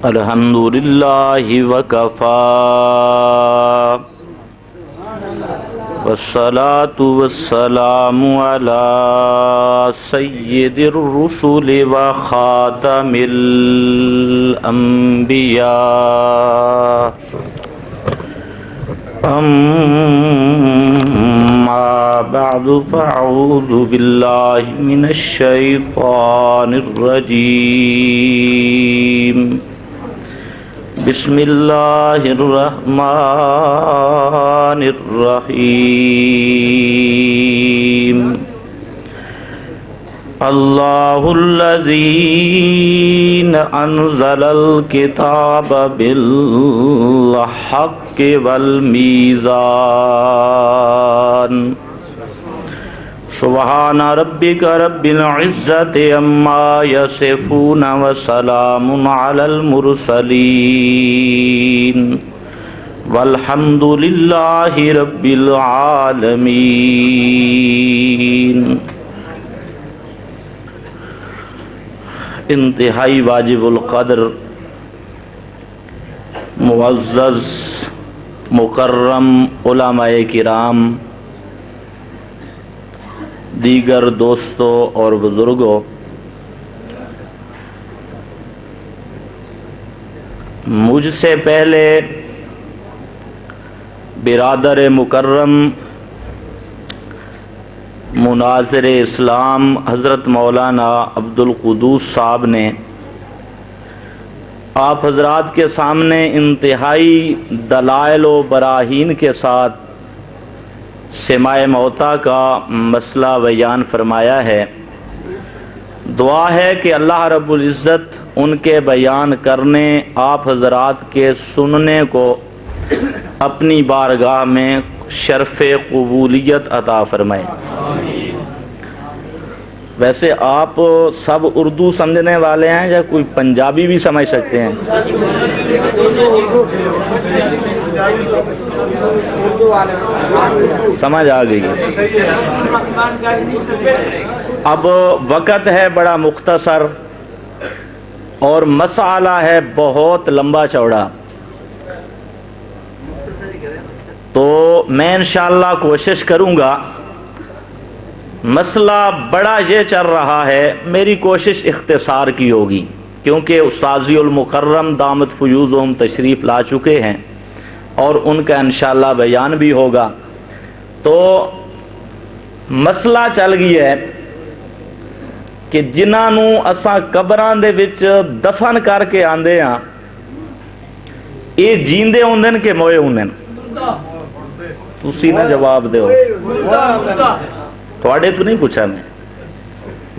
الحمدللہ وکفا والصلاة والسلام علی سید الرسل وخاتم الانبیاء اما بعد فاعوذ باللہ من الشیطان الرجیم بسم اللہ الرحمن الرحیم اللہ الذی انزل الکتاب بالحق والمیزان سبحان ربک رب العزت عما یصفون وسلام علی المرسلین والحمد للہ رب العالمین۔ انتہائی واجب القدر معزز مکرم علماء کرام، دیگر دوستوں اور بزرگوں، مجھ سے پہلے برادر مکرم مناظر اسلام حضرت مولانا عبد القدوس صاحب نے آپ حضرات کے سامنے انتہائی دلائل و براہین کے ساتھ سماع موتا کا مسئلہ بیان فرمایا ہے۔ دعا ہے کہ اللہ رب العزت ان کے بیان کرنے، آپ حضرات کے سننے کو اپنی بارگاہ میں شرف قبولیت عطا فرمائے۔ ویسے آپ سب اردو سمجھنے والے ہیں یا کوئی پنجابی بھی سمجھ سکتے ہیں؟ سمجھ آ گئی؟ اب وقت ہے بڑا مختصر اور مسئلہ ہے بہت لمبا چوڑا، تو میں انشاءاللہ کوشش کروں گا۔ مسئلہ بڑا یہ چل رہا ہے، میری کوشش اختصار کی ہوگی کیونکہ استاذی المکرم دامت فیوزہم تشریف لا چکے ہیں اور ان کا انشاءاللہ بیان بھی ہوگا۔ تو مسئلہ چل گیا ہے کہ جنہاں نوں اساں قبراں دے وچ دفن کر کے آندے ہاں، یہ جیندے ہوندن کہ موئے ہوندن؟ تسی نہ جواب دیو، تھوڑے تو نہیں پوچھا میں۔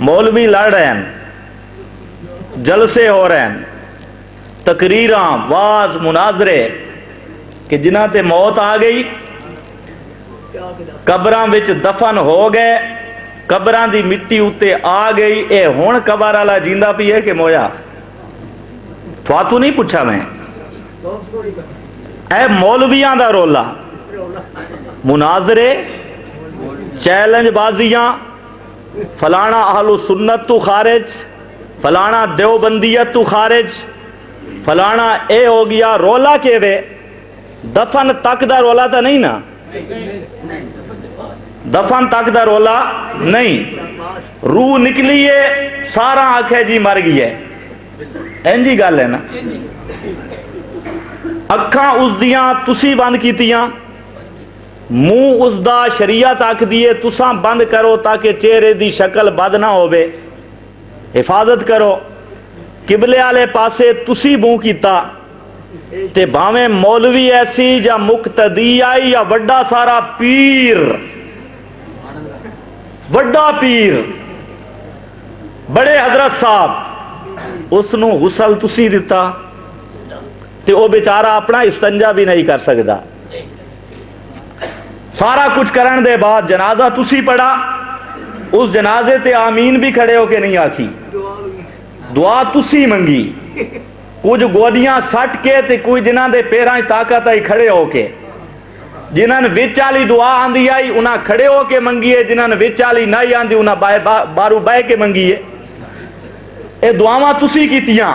مولوی لڑ رہے ہیں، جلسے ہو رہے ہیں، تقریراں، واز، مناظرے کہ جنہاں تے موت آ گئی، قبراں وچ دفن ہو گئے، قبراں دی مٹی اتے آ گئی، اے ہون قبر والا جیندا پی ہے کہ مویا؟ تو نہیں پوچھا میں۔ اے مولویاں دا رولا، مناظرے، چیلنج بازیاں، فلانا اہل سنت تو خارج، فلانا دیوبندیت تو خارج، فلانا اے ہو گیا، رولا کے وے دفن تک دا رولا تا نہیں نا؟ دفن تک دا رولا نہیں، روح نکلی ہے، سارا آنکھیں جی مر گئی ہے، این جی گل ہے نا؟ اکھاں اس دیاں تسی بند کیتیاں، منہ اس دا شریعت آکھ دیے تساں بند کرو تاکہ چہرے دی شکل بد نہ ہوئے، حفاظت کرو۔ قبلے والے پاسے تسی منہ کیتا تے بھاویں مولوی ایسی یا مقتدی آئی یا وڈا سارا پیر، وڈا پیر، بڑے حضرت صاحب، اس نو غسل تسی دیتا تے او بیچارہ اپنا استنجا بھی نہیں کر سکتا۔ سارا کچھ کرن دے بعد جنازہ تسی پڑھا، اس جنازے تے آمین بھی کھڑے ہو کے نہیں آکھی، دعا تسی منگی، کچھ گوڈیاں سٹ کے تے کوئی جنہاں دے پیراں طاقت آئی کھڑے ہو کے، جنہاں نے وچ والی دعا آندی آئی انہاں کھڑے ہو کے منگی ہے، جنہاں نے وچ والی نہیں آندی انہاں بارو بائے کے منگی ہے۔ اے دعاواں تسی کیتیاں،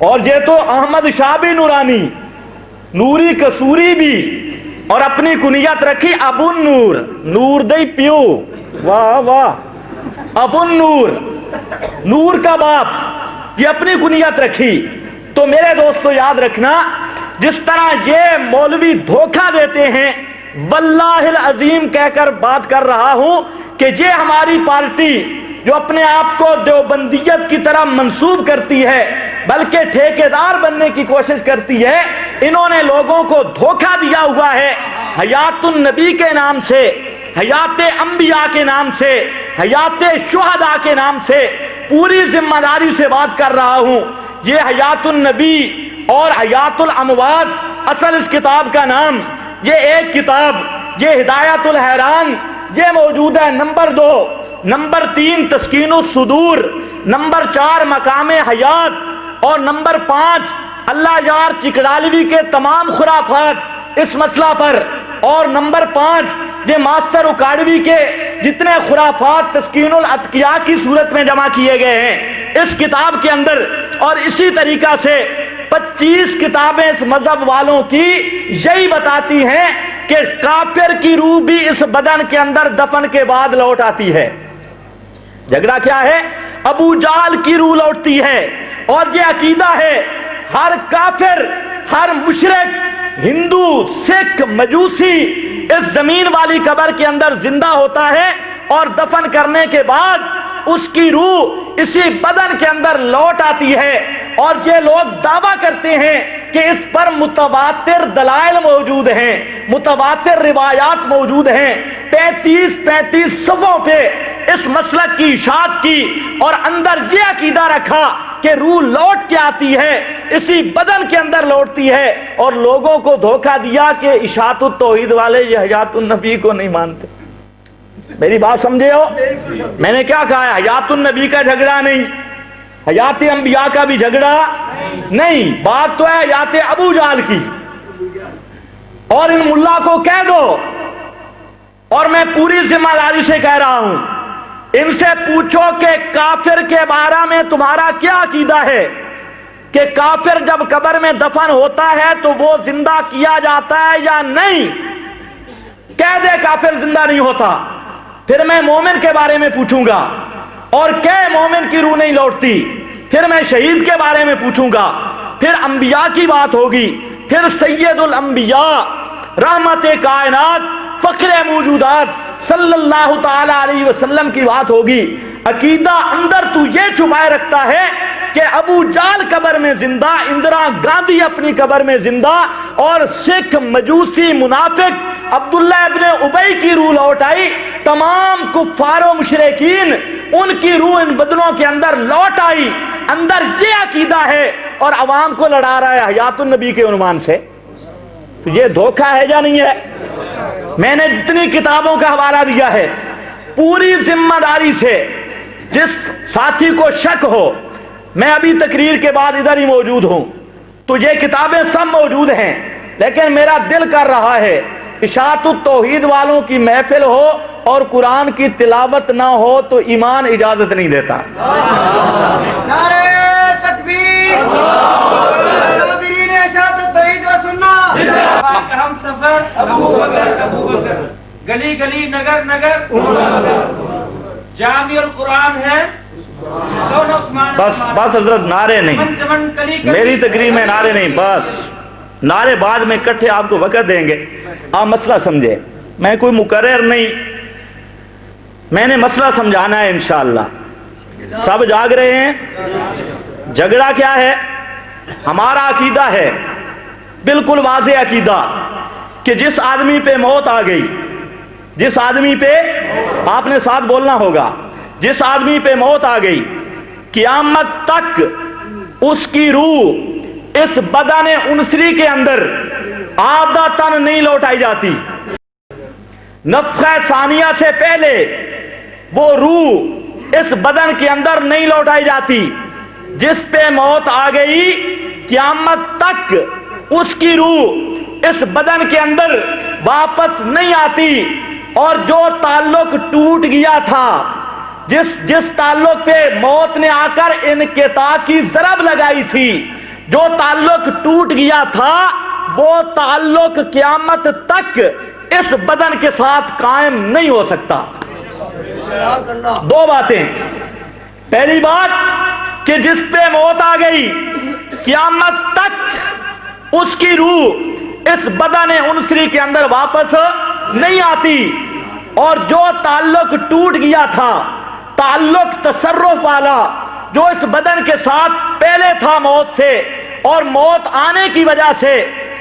اور یہ تو احمد شاہ بھی نورانی، نوری کسوری بھی، اور اپنی کنیت رکھی ابو النور، نور دئی پیو، واہ واہ، ابو النور، نور کا باپ، یہ اپنی کنیت رکھی۔ تو میرے دوستو یاد رکھنا، جس طرح یہ مولوی دھوکہ دیتے ہیں، واللہ العظیم کہہ کر بات کر رہا ہوں کہ یہ ہماری پارٹی جو اپنے آپ کو دیوبندیت کی طرح منسوب کرتی ہے بلکہ ٹھیکیدار بننے کی کوشش کرتی ہے، انہوں نے لوگوں کو دھوکہ دیا ہوا ہے حیات النبی کے نام سے، حیات انبیاء کے نام سے، حیات شہداء کے نام سے۔ پوری ذمہ داری سے بات کر رہا ہوں، یہ حیات النبی اور حیات الاموات اصل اس کتاب کا نام، یہ ایک کتاب، یہ ہدایت الحیران، یہ موجود ہے نمبر 2، نمبر 3 تسکین الصدور، نمبر 4 مقام حیات، اور نمبر 5 اللہ یار چکڑالوی کے تمام خرافات اس مسئلہ پر، اور نمبر 5 یہ ماسٹر اکاڑوی کے جتنے خرافات تسکین الاتقیاء کی صورت میں جمع کیے گئے ہیں اس کتاب کے اندر۔ اور اسی طریقہ سے 25 کتابیں اس مذہب والوں کی یہی بتاتی ہیں کہ کافر کی روح بھی اس بدن کے اندر دفن کے بعد لوٹ آتی ہے۔ جھگڑا کیا ہے؟ ابو جہل کی روح لوٹتی ہے، اور یہ عقیدہ ہے ہر کافر، ہر مشرک، ہندو، سکھ، مجوسی اس زمین والی قبر کے اندر زندہ ہوتا ہے، اور دفن کرنے کے بعد اس کی روح اسی بدن کے اندر لوٹ آتی ہے۔ اور یہ لوگ دعویٰ کرتے ہیں کہ اس پر متواتر دلائل موجود ہیں، متواتر روایات موجود ہیں، 35 صفحوں پہ اس مسلک کی اشاعت کی، اور اندر یہ عقیدہ رکھا کہ روح لوٹ کے آتی ہے، اسی بدن کے اندر لوٹتی ہے، اور لوگوں کو دھوکہ دیا کہ اشاعت التوحید والے یہ حیات النبی کو نہیں مانتے۔ میری بات سمجھے ہو؟ میں نے کیا کہا ہے؟ حیات النبی کا جھگڑا نہیں، حیات انبیاء کا بھی جھگڑا نہیں، بات تو ہے حیات ابو جہل کی۔ اور ان ملا کو کہہ دو، اور میں پوری ذمہ داری سے کہہ رہا ہوں، ان سے پوچھو کہ کافر کے بارے میں تمہارا کیا عقیدہ ہے، کہ کافر جب قبر میں دفن ہوتا ہے تو وہ زندہ کیا جاتا ہے یا نہیں؟ کہہ دے کافر زندہ نہیں ہوتا، پھر میں مومن کے بارے میں پوچھوں گا، اور کہ مومن کی روح نہیں لوٹتی، پھر میں شہید کے بارے میں پوچھوں گا، پھر انبیاء کی بات ہوگی، پھر سید الانبیاء، رحمت کائنات، فخر موجودات صلی اللہ تعالی علیہ وسلم کی بات ہوگی۔ عقیدہ اندر تو یہ چھپائے رکھتا ہے کہ ابو جہل قبر میں زندہ، اندرا گاندھی اپنی قبر میں زندہ، اور سکھ، مجوسی، منافق عبداللہ ابن ابی کی روح لوٹ آئی، تمام کفار و مشرکین ان کی روح ان بدنوں کے اندر لوٹ آئی، اندر یہ عقیدہ ہے، اور عوام کو لڑا رہا ہے حیات النبی کے عنوان سے۔ تو یہ دھوکہ ہے یا نہیں ہے؟ میں نے جتنی کتابوں کا حوالہ دیا ہے، پوری ذمہ داری سے، جس ساتھی کو شک ہو، میں ابھی تقریر کے بعد ادھر ہی موجود ہوں، تو یہ کتابیں سب موجود ہیں، لیکن میرا دل کر رہا ہے اشاعت التوحید والوں کی محفل ہو اور قرآن کی تلاوت نہ ہو تو ایمان اجازت نہیں دیتا۔ نعرہ تکبیر، کابرین اشاعت التوحید و سنت، ہم سفر ابو بکر، گلی گلی نگر نگر جامع القرآن ہے۔ بس حضرت، نعرے نہیں، میری تقریر میں نعرے نہیں، بس نعرے بعد میں کٹھے آپ کو وقت دیں گے، آپ مسئلہ سمجھے، میں کوئی مقرر نہیں، میں نے مسئلہ سمجھانا ہے انشاءاللہ۔ سب جاگ رہے ہیں؟ جھگڑا کیا ہے؟ ہمارا عقیدہ ہے، بالکل واضح عقیدہ، کہ جس آدمی پہ موت آ گئی، جس آدمی پہ، آپ نے ساتھ بولنا ہوگا، جس آدمی پہ موت آ گئی، قیامت تک اس کی روح اس بدن انسری کے اندر عادتاً نہیں لوٹائی جاتی، نفخہ ثانیہ سے پہلے وہ روح اس بدن کے اندر نہیں لوٹائی جاتی۔ جس پہ موت آ گئی، قیامت تک اس کی روح اس بدن کے اندر واپس نہیں آتی، اور جو تعلق ٹوٹ گیا تھا، جس تعلق پہ موت نے آ کر انقطاع کی ضرب لگائی تھی، جو تعلق ٹوٹ گیا تھا وہ تعلق قیامت تک اس بدن کے ساتھ قائم نہیں ہو سکتا۔ دو باتیں، پہلی بات کہ جس پہ موت آ گئی قیامت تک اس کی روح اس بدن انصری کے اندر واپس نہیں آتی، اور جو تعلق ٹوٹ گیا تھا، تعلق تصرف والا جو اس بدن کے ساتھ پہلے تھا موت سے، اور موت آنے کی وجہ سے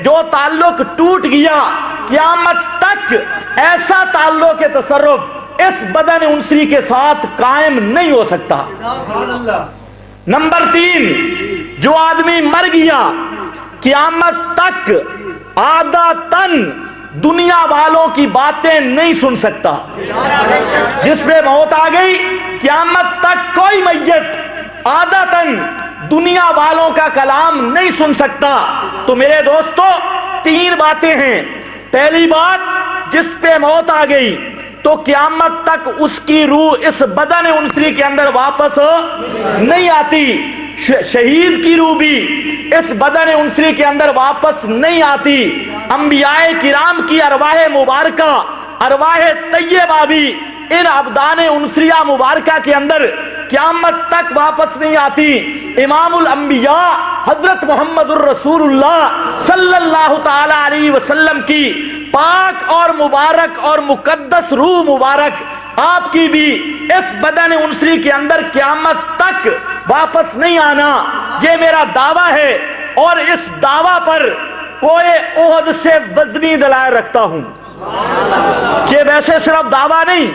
جو تعلق ٹوٹ گیا، قیامت تک ایسا تعلق تصرف اس بدن انصری کے ساتھ قائم نہیں ہو سکتا۔ نمبر 3، جو آدمی مر گیا قیامت تک عادتاً دنیا والوں کی باتیں نہیں سن سکتا۔ جس پہ موت آ گئی قیامت تک کوئی میت عادتاً دنیا والوں کا کلام نہیں سن سکتا۔ تو میرے دوستو 3 باتیں ہیں۔ پہلی بات، جس پہ موت آ گئی تو قیامت تک اس کی روح اس بدن انصری کے اندر واپس نہیں آتی، شہید کی روح بھی اس بدن انصری کے اندر واپس نہیں آتی، انبیاء کرام کی ارواح مبارکہ، ارواح طیبہ بھی ان ابدان انصریہ مبارکہ کے اندر قیامت تک واپس نہیں آتی۔ امام الانبیاء حضرت محمد الرسول اللہ صلی اللہ تعالی علیہ وسلم کی پاک اور مبارک اور مقدس روح مبارک آپ کی بھی اس بدن انصری کے اندر قیامت تک واپس نہیں آنا، یہ میرا دعویٰ ہے، اور اس دعویٰ پر کوئی عہد سے وزنی دلائل رکھتا ہوں کہ ویسے صرف دعویٰ نہیں۔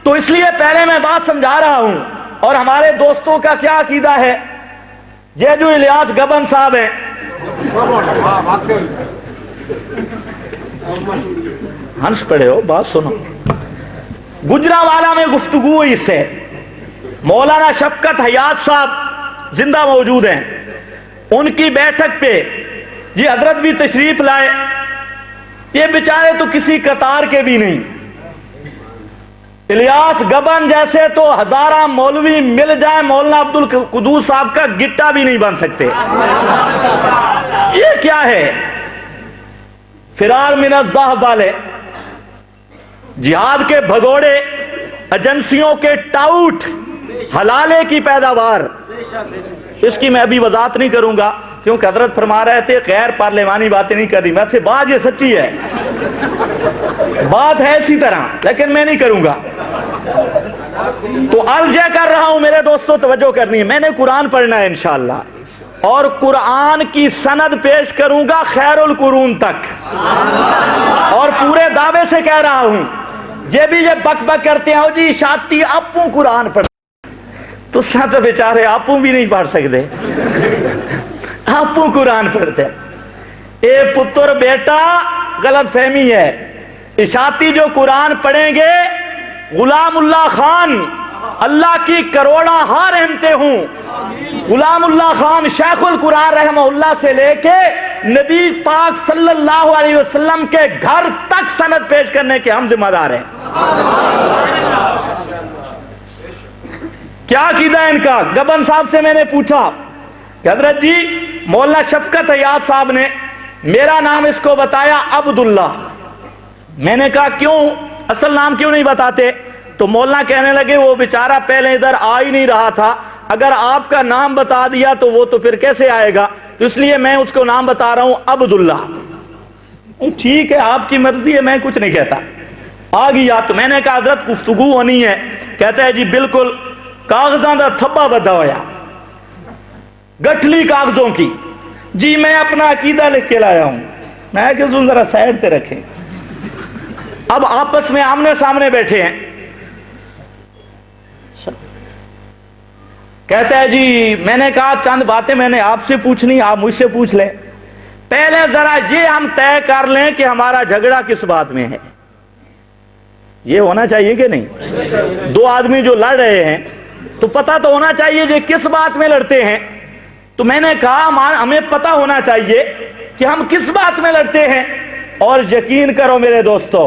تو اس لیے پہلے میں بات سمجھا رہا ہوں، اور ہمارے دوستوں کا کیا عقیدہ ہے، یہ جو الیاس گبن صاحب ہیں، ہنس پڑے ہو، بات سنو۔ گجرانوالہ میں گفتگو ہوئی اس سے، مولانا شفقت حیات صاحب زندہ موجود ہیں، ان کی بیٹھک پہ یہ حضرت بھی تشریف لائے، یہ بیچارے تو کسی قطار کے بھی نہیں، الیاس گبن جیسے تو ہزارہ مولوی مل جائیں مولانا عبدالقدوس صاحب کا گٹا بھی نہیں بن سکتے۔ یہ کیا ہے؟ فرار من الذہب والے، جہاد کے بھگوڑے، ایجنسیوں کے ٹاؤٹ، حلالے کی پیداوار۔ اس کی میں ابھی وضاحت نہیں کروں گا کیونکہ حضرت فرما رہے تھے غیر پارلیمانی باتیں نہیں کر رہی، میں سے بات یہ سچی ہے، بات ہے اسی طرح، لیکن میں نہیں کروں گا۔ تو عرض یہ کر رہا ہوں میرے دوستوں، توجہ کرنی ہے، میں نے قرآن پڑھنا ہے انشاءاللہ، اور قرآن کی سند پیش کروں گا خیر القرون تک، اور پورے دعوے سے کہہ رہا ہوں، یہ بھی یہ بک بک کرتے ہیں جی شاتی آپوں قرآن پڑھ، تو ساتھ بیچارے آپوں بھی نہیں پڑھ سکتے، آپوں قرآن پڑھتے ہیں۔ اے پتر بیٹا غلط فہمی ہے، اشاعتی جو قرآن پڑھیں گے غلام اللہ خان، اللہ کی کروڑا ہار رحمتیں ہوں، غلام اللہ خان شیخ القرآن رحمہ اللہ سے لے کے نبی پاک صلی اللہ علیہ وسلم کے گھر تک سند پیش کرنے کے ہم ذمہ دار ہیں۔ کیا عقیدہ ہے ان کا؟ گبن صاحب سے میں نے پوچھا کہ حضرت جی مولانا شفقت حیات صاحب نے میرا نام اس کو بتایا عبداللہ، میں نے کہا کیوں اصل نام کیوں نہیں بتاتے؟ تو مولانا کہنے لگے وہ بیچارہ پہلے ادھر آ ہی نہیں رہا تھا، اگر آپ کا نام بتا دیا تو وہ تو پھر کیسے آئے گا، تو اس لیے میں اس کو نام بتا رہا ہوں عبداللہ۔ ٹھیک ہے آپ کی مرضی ہے، میں کچھ نہیں کہتا۔ آ گیا تو میں نے کہا حضرت گفتگو ہونی ہے، کہتا ہے جی بالکل، کاغذاں دا تھبا بدھا ہویا، گٹھلی کاغذوں کی، جی میں اپنا عقیدہ لکھ کے لایا ہوں، میں کہ ذرا سائڈ تے رکھیں۔ اب آپس میں آمنے سامنے بیٹھے ہیں، کہتا ہے جی میں نے کہا چند باتیں میں نے آپ سے پوچھنی، آپ مجھ سے پوچھ لیں، پہلے ذرا یہ ہم طے کر لیں کہ ہمارا جھگڑا کس بات میں ہے، یہ ہونا چاہیے کہ نہیں؟ دو آدمی جو لڑ رہے ہیں تو پتہ تو ہونا چاہیے یہ کس بات میں لڑتے ہیں۔ تو میں نے کہا ہمیں پتہ ہونا چاہیے کہ ہم کس بات میں لڑتے ہیں، اور یقین کرو میرے دوستو،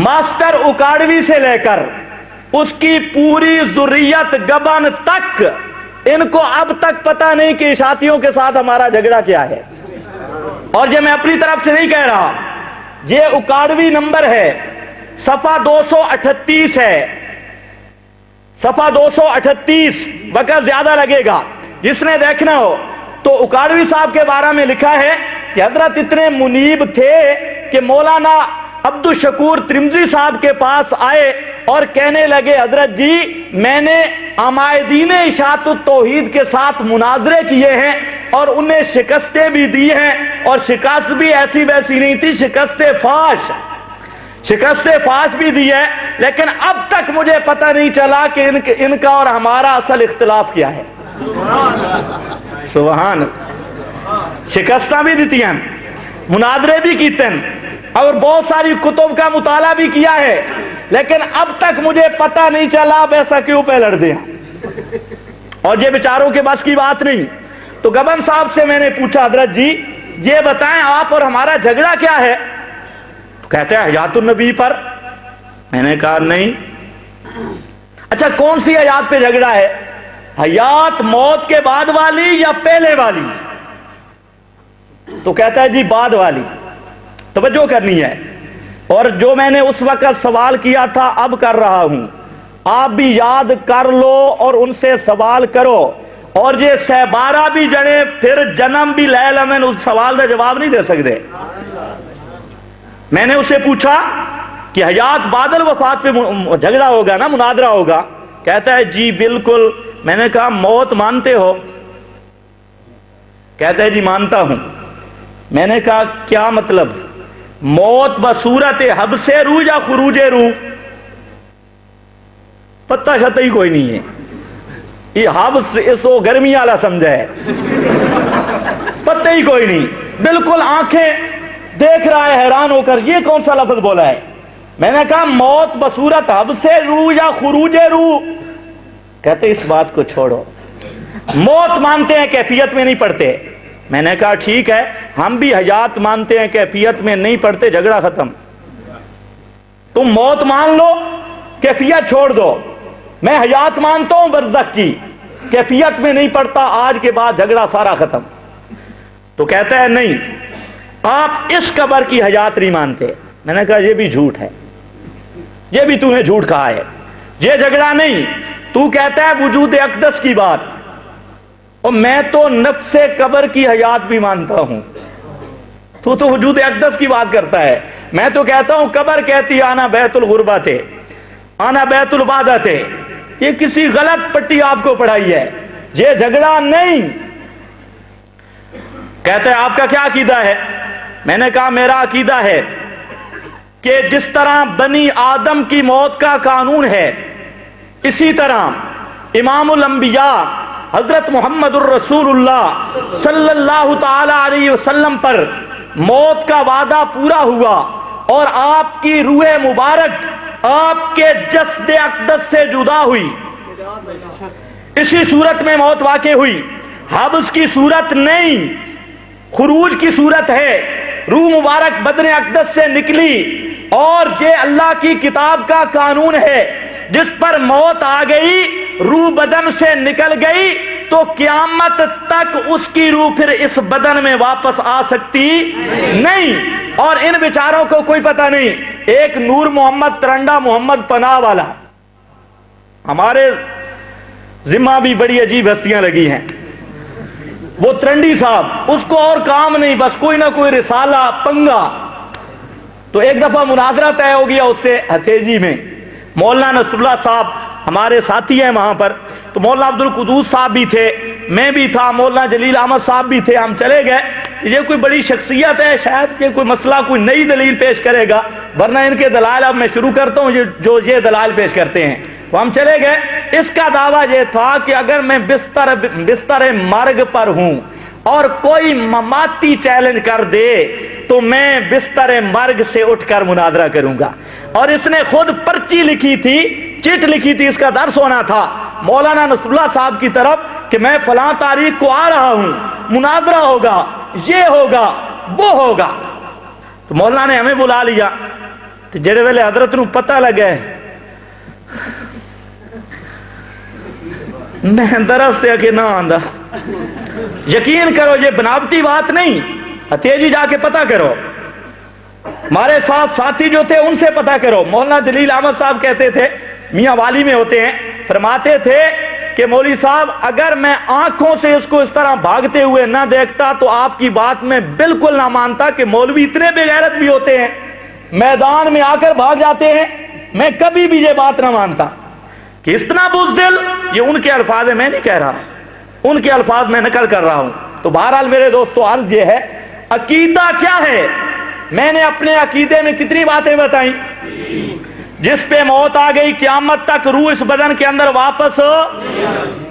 ماسٹر اکاڑوی سے لے کر اس کی پوری ذریت گبن تک ان کو اب تک پتہ نہیں کہ اشاعتیوں کے ساتھ ہمارا جھگڑا کیا ہے. اور یہ میں اپنی طرف سے نہیں کہہ رہا، یہ اکاڑوی نمبر ہے، صفحہ 238 ہے، صفحہ 238. وقت زیادہ لگے گا، جس نے دیکھنا ہو تو اکاڑوی صاحب کے بارے میں لکھا ہے کہ حضرت اتنے منیب تھے کہ مولانا عبد الشکور ترمذی صاحب کے پاس آئے اور کہنے لگے حضرت جی میں نے عمائدین اشاعت التوحید کے ساتھ مناظرے کیے ہیں اور انہیں شکستیں بھی دی ہیں، اور شکست بھی ایسی ویسی نہیں تھی، شکست فاش بھی دی ہے، لیکن اب تک مجھے پتہ نہیں چلا کہ ان کا اور ہمارا اصل اختلاف کیا ہے. سبحان. شکستہ بھی دیتی ہیں، مناظرے بھی کیتے ہیں، اور بہت ساری کتب کا مطالعہ بھی کیا ہے، لیکن اب تک مجھے پتہ نہیں چلا ویسا کیوں پہ لڑ دیا. اور یہ بیچاروں کے بس کی بات نہیں. تو گبن صاحب سے میں نے پوچھا حضرت جی یہ بتائیں آپ اور ہمارا جھگڑا کیا ہے؟ تو کہتے ہیں حیات النبی پر. میں نے کہا نہیں. اچھا کون سی حیات پہ جھگڑا ہے؟ حیات موت کے بعد والی یا پہلے والی؟ تو کہتا ہے جی بعد والی. توجہ کرنی ہے. اور جو میں نے اس وقت سوال کیا تھا اب کر رہا ہوں، آپ بھی یاد کر لو اور ان سے سوال کرو. اور یہ سہ بارہ بھی جڑے پھر جنم بھی لے لمن اس سوال کا جواب نہیں دے سکتے. میں نے اس سے پوچھا کہ حیات بعد الوفات پہ جھگڑا ہوگا نا، مناظرہ ہوگا؟ کہتا ہے جی بالکل. میں نے کہا موت مانتے ہو؟ کہتا ہے جی مانتا ہوں. میں نے کہا کیا مطلب؟ موت بصورت حبس روح یا خروج روح؟ پتہ شتہ ہی کوئی نہیں ہے. یہ حبس اس کو گرمی والا سمجھا ہے، پتہ ہی کوئی نہیں. بالکل آنکھیں دیکھ رہا ہے حیران ہو کر، یہ کون سا لفظ بولا ہے؟ میں نے کہا موت بصورت حبس روح یا خروج روح. کہتے اس بات کو چھوڑو، موت مانتے ہیں کیفیت میں نہیں پڑھتے. میں نے کہا ٹھیک ہے، ہم بھی حیات مانتے ہیں کیفیت میں نہیں پڑھتے، جھگڑا ختم. تم موت مان لو، کیفیت چھوڑ دو. میں حیات مانتا ہوں برزخ کی، کیفیت میں نہیں پڑھتا، آج کے بعد جھگڑا سارا ختم. تو کہتا ہے نہیں آپ اس قبر کی حیات نہیں مانتے. میں نے کہا یہ بھی جھوٹ ہے، یہ بھی تو نے جھوٹ کہا ہے، یہ جھگڑا نہیں. تو کہتا ہے وجود اقدس کی بات، اور میں تو نفس قبر کی حیات بھی مانتا ہوں. تو وجود اقدس کی بات کرتا ہے. میں تو کہتا ہوں قبر کہتی آنا بیت الغربہ تھے، آنا بیت العبادہ تھے. یہ کسی غلط پٹی آپ کو پڑھائی ہے، یہ جھگڑا نہیں. کہتا ہے آپ کا کیا عقیدہ ہے؟ میں نے کہا میرا عقیدہ ہے کہ جس طرح بنی آدم کی موت کا قانون ہے، اسی طرح امام الانبیاء حضرت محمد الرسول اللہ صلی اللہ تعالی علیہ وسلم پر موت کا وعدہ پورا ہوا، اور آپ کی روح مبارک آپ کے جسد اقدس سے جدا ہوئی. اسی صورت میں موت واقع ہوئی، حبس کی صورت نہیں، خروج کی صورت ہے. روح مبارک بدن اقدس سے نکلی، اور یہ اللہ کی کتاب کا قانون ہے، جس پر موت آ گئی، روح بدن سے نکل گئی، تو قیامت تک اس کی روح پھر اس بدن میں واپس آ سکتی نہیں. اور ان بیچاروں کو کوئی پتہ نہیں. ایک نور محمد ترنڈا محمد پناہ والا، ہمارے ذمہ بھی بڑی عجیب ہستیاں لگی ہیں. وہ ترنڈی صاحب، اس کو اور کام نہیں، بس کوئی نہ کوئی رسالہ پنگا. تو ایک دفعہ مناظرہ طے ہو گیا اس سے ہتھیجی میں. مولانا نصر اللہ صاحب ہمارے ساتھی ہیں وہاں پر، تو مولانا عبد القدوس صاحب بھی تھے، میں بھی تھا، مولانا جلیل احمد صاحب بھی تھے. ہم چلے گئے کہ یہ کوئی بڑی شخصیت ہے، شاید یہ کوئی مسئلہ کوئی نئی دلیل پیش کرے گا، ورنہ ان کے دلائل اب میں شروع کرتا ہوں جو یہ دلائل پیش کرتے ہیں. تو ہم چلے گئے. اس کا دعویٰ یہ تھا کہ اگر میں بستر مرگ پر ہوں اور کوئی مماتی چیلنج کر دے تو میں بستر مرگ سے اٹھ کر مناظرہ کروں گا. اور اس نے خود پرچی لکھی تھی، چٹ لکھی تھی، اس کا درس ہونا تھا مولانا نصر اللہ صاحب کی طرف کہ میں فلاں تاریخ کو آ رہا ہوں، مناظرہ ہوگا، یہ ہوگا، وہ ہوگا. تو مولانا نے ہمیں بلا لیا. تو جڑے ویلے حضرت نو پتہ لگے میں درس سے کہ نہ آندہ. یقین کرو یہ بناوٹی بات نہیں، تیجی جا کے پتہ کرو. ہمارے ساتھ ساتھی جو تھے ان سے پتہ کرو. مولانا جلیل احمد صاحب کہتے تھے، میاں والی میں ہوتے ہیں، فرماتے تھے کہ مولوی صاحب اگر میں آنکھوں سے اس کو اس طرح بھاگتے ہوئے نہ دیکھتا تو آپ کی بات میں بالکل نہ مانتا کہ مولوی اتنے بے غیرت بھی ہوتے ہیں، میدان میں آ کر بھاگ جاتے ہیں. میں کبھی بھی یہ بات نہ مانتا کہ اتنا بزدل. یہ ان کے الفاظ ہیں، میں نہیں کہہ رہا، ان کے الفاظ میں نقل کر رہا ہوں. تو بہرحال میرے دوستو عرض یہ ہے، عقیدہ کیا ہے؟ میں نے اپنے عقیدے میں کتنی باتیں بتائیں. جس پہ موت آ گئی قیامت تک روح اس بدن کے اندر واپس،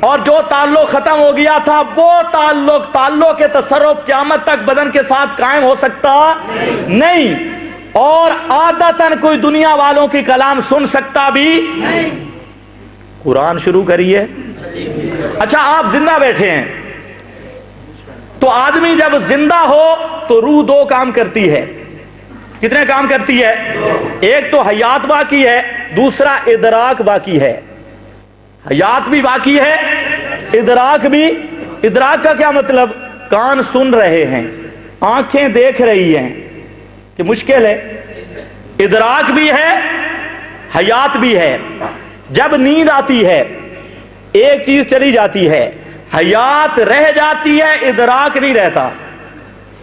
اور جو تعلق ختم ہو گیا تھا وہ تعلق کے تصرف قیامت تک بدن کے ساتھ قائم ہو سکتا نہیں. اور عادتاً کوئی دنیا والوں کی کلام سن سکتا بھی نہیں. قرآن شروع کریے. اچھا آپ زندہ بیٹھے ہیں تو آدمی جب زندہ ہو تو روح دو کام کرتی ہے. کتنے کام کرتی ہے؟ ایک تو حیات باقی ہے، دوسرا ادراک باقی ہے. حیات بھی باقی ہے، ادراک بھی. ادراک کا کیا مطلب؟ کان سن رہے ہیں، آنکھیں دیکھ رہی ہیں کہ مشکل ہے. ادراک بھی ہے، حیات بھی ہے. جب نیند آتی ہے ایک چیز چلی جاتی ہے، حیات رہ جاتی ہے، ادراک نہیں رہتا.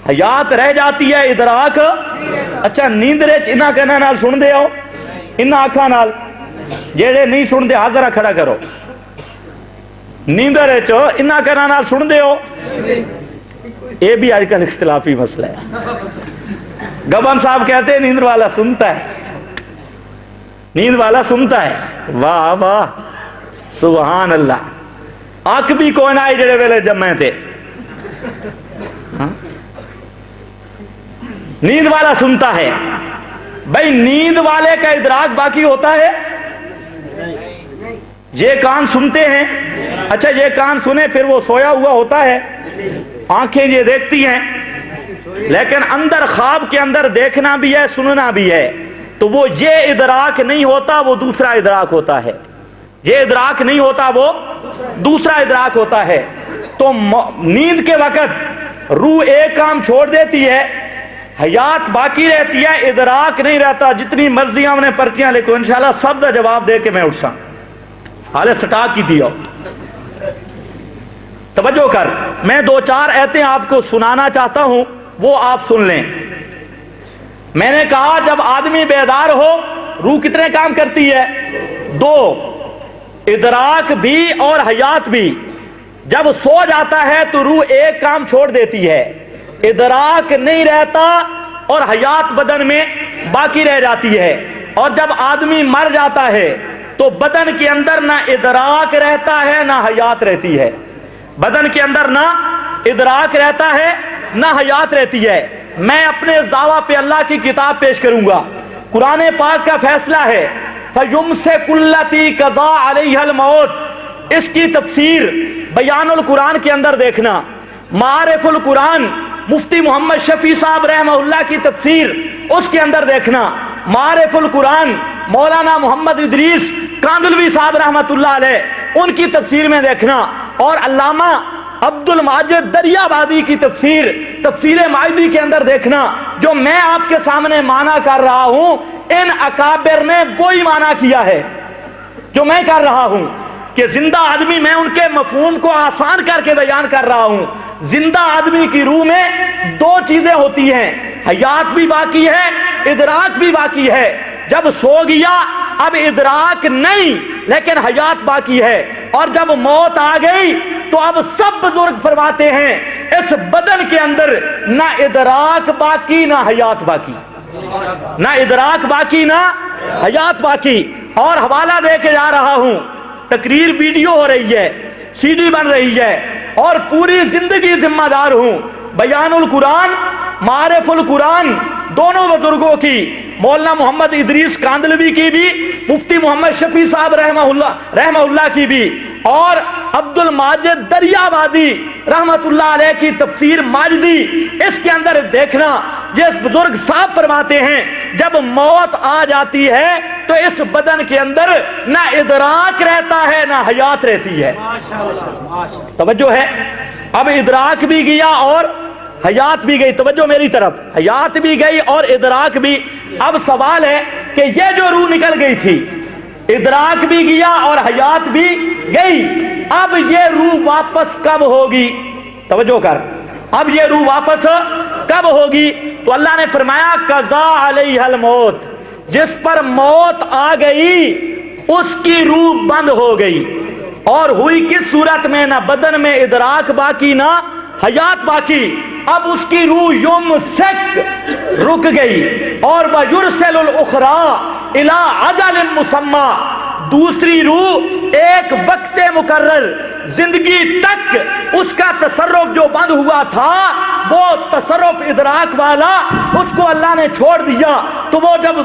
حیات رہ جاتی ہے، ادراک. اچھا نیند رچ انہاں کہنا نال سن دے ہو، انہاں آنکھاں نال جیڑے نہیں سن دے حاضرہ کھڑا کرو. نیند رچ انہاں کہنا نال سن دے ہو. یہ بھی آج کل اختلافی مسئلہ ہے. گبن صاحب کہتے ہیں نیند والا سنتا ہے، نیند والا سنتا ہے. واہ واہ سبحان اللہ. آنکھ بھی کوئی نہ آئی جڑے ویلے جب میں تھے. نیند والا سنتا ہے. بھائی نیند والے کا ادراک باقی ہوتا ہے؟ یہ کان سنتے ہیں. اچھا یہ کان سنے پھر وہ سویا ہوا ہوتا ہے، آنکھیں یہ دیکھتی ہیں، لیکن اندر خواب کے اندر دیکھنا بھی ہے، سننا بھی ہے. تو وہ یہ ادراک نہیں ہوتا، وہ دوسرا ادراک ہوتا ہے. یہ ادراک نہیں ہوتا، وہ دوسرا ادراک ہوتا ہے. تو نیند کے وقت روح ایک کام چھوڑ دیتی ہے، حیات باقی رہتی ہے، ادراک نہیں رہتا. جتنی مرضی ہم نے پرچیاں لکھو انشاءاللہ سب کا جواب دے کے میں اٹھساں. حالے سٹاک کی دیو. توجہ کر، میں دو چار ایتیں آپ کو سنانا چاہتا ہوں، وہ آپ سن لیں. میں نے کہا جب آدمی بیدار ہو روح کتنے کام کرتی ہے؟ دو، ادراک بھی اور حیات بھی. جب سو جاتا ہے تو روح ایک کام چھوڑ دیتی ہے، ادراک نہیں رہتا اور حیات بدن میں باقی رہ جاتی ہے. اور جب آدمی مر جاتا ہے تو بدن کے اندر نہ ادراک رہتا ہے نہ حیات رہتی ہے. بدن کے اندر نہ ادراک رہتا ہے نہ حیات رہتی ہے. میں اپنے اس دعویٰ پہ اللہ کی کتاب پیش کروں گا. قرآن پاک کا فیصلہ ہے فَيُمْسِكُ الَّتِي قَضَىٰ عَلَيْهَا الْمَوْتِ. اس کی تفسیر بیان القرآن کے اندر دیکھنا. معارف القرآن مفتی محمد شفیع صاحب رحمہ اللہ کی تفسیر اس کے اندر دیکھنا. معارف القرآن مولانا محمد ادریس کاندلوی صاحب رحمۃ اللہ علیہ ان کی تفسیر میں دیکھنا. اور علامہ عبد الماجد دریابادی کی تفسیر مائدی کے اندر دیکھنا. جو میں آپ کے سامنے معنی کر رہا ہوں ان اکابر نے وہی معنی کیا ہے جو میں کر رہا ہوں کہ زندہ آدمی، میں ان کے مفہوم کو آسان کر کے بیان کر رہا ہوں. زندہ آدمی کی روح میں دو چیزیں ہوتی ہیں، حیات بھی باقی ہے، ادراک بھی باقی ہے. جب سو گیا اب ادراک نہیں لیکن حیات باقی ہے. اور جب موت آ گئی تو اب سب بزرگ فرماتے ہیں اس بدن کے اندر نہ ادراک باقی نہ حیات باقی، نہ ادراک باقی نہ حیات باقی. اور حوالہ دے کے جا رہا ہوں، تقریر ویڈیو ہو رہی ہے، سی ڈی بن رہی ہے، اور پوری زندگی ذمہ دار ہوں. بیان القرآن معارف القرآن دونوں بزرگوں کی، مولانا محمد ادریس کاندلوی کی بھی، مفتی محمد شفیع صاحب رحمہ اللہ کی بھی، اور عبد الماجد دریابادی رحمت اللہ علیہ کی تفسیر ماجدی. اس کے اندر دیکھنا جس بزرگ صاحب فرماتے ہیں جب موت آ جاتی ہے تو اس بدن کے اندر نہ ادراک رہتا ہے نہ حیات رہتی ہے. توجہ ہے. اب ادراک بھی گیا اور حیات بھی گئی. توجہ میری طرف. حیات بھی گئی اور ادراک بھی. اب سوال ہے کہ یہ جو روح نکل گئی تھی، ادراک بھی گیا اور حیات بھی گئی، اب یہ روح واپس کب ہوگی؟ توجہ کر. اب یہ روح واپس کب ہوگی؟ تو اللہ نے فرمایا قضا علیہ الموت، جس پر موت آ گئی اس کی روح بند ہو گئی. اور ہوئی کس صورت میں؟ نہ بدن میں ادراک باقی نہ حیات باقی. اب اس کی روح یمسک رک گئی. اور وَيُرْسِلُ الْأُخْرَى إِلَىٰ أَجَلٍ مُّسَمًّى، دوسری روح ایک وقت مقرر زندگی تک اس کا تصرف جو بند ہوا تھا، وہ تصرف ادراک والا اس کو اللہ نے چھوڑ دیا. تو وہ جب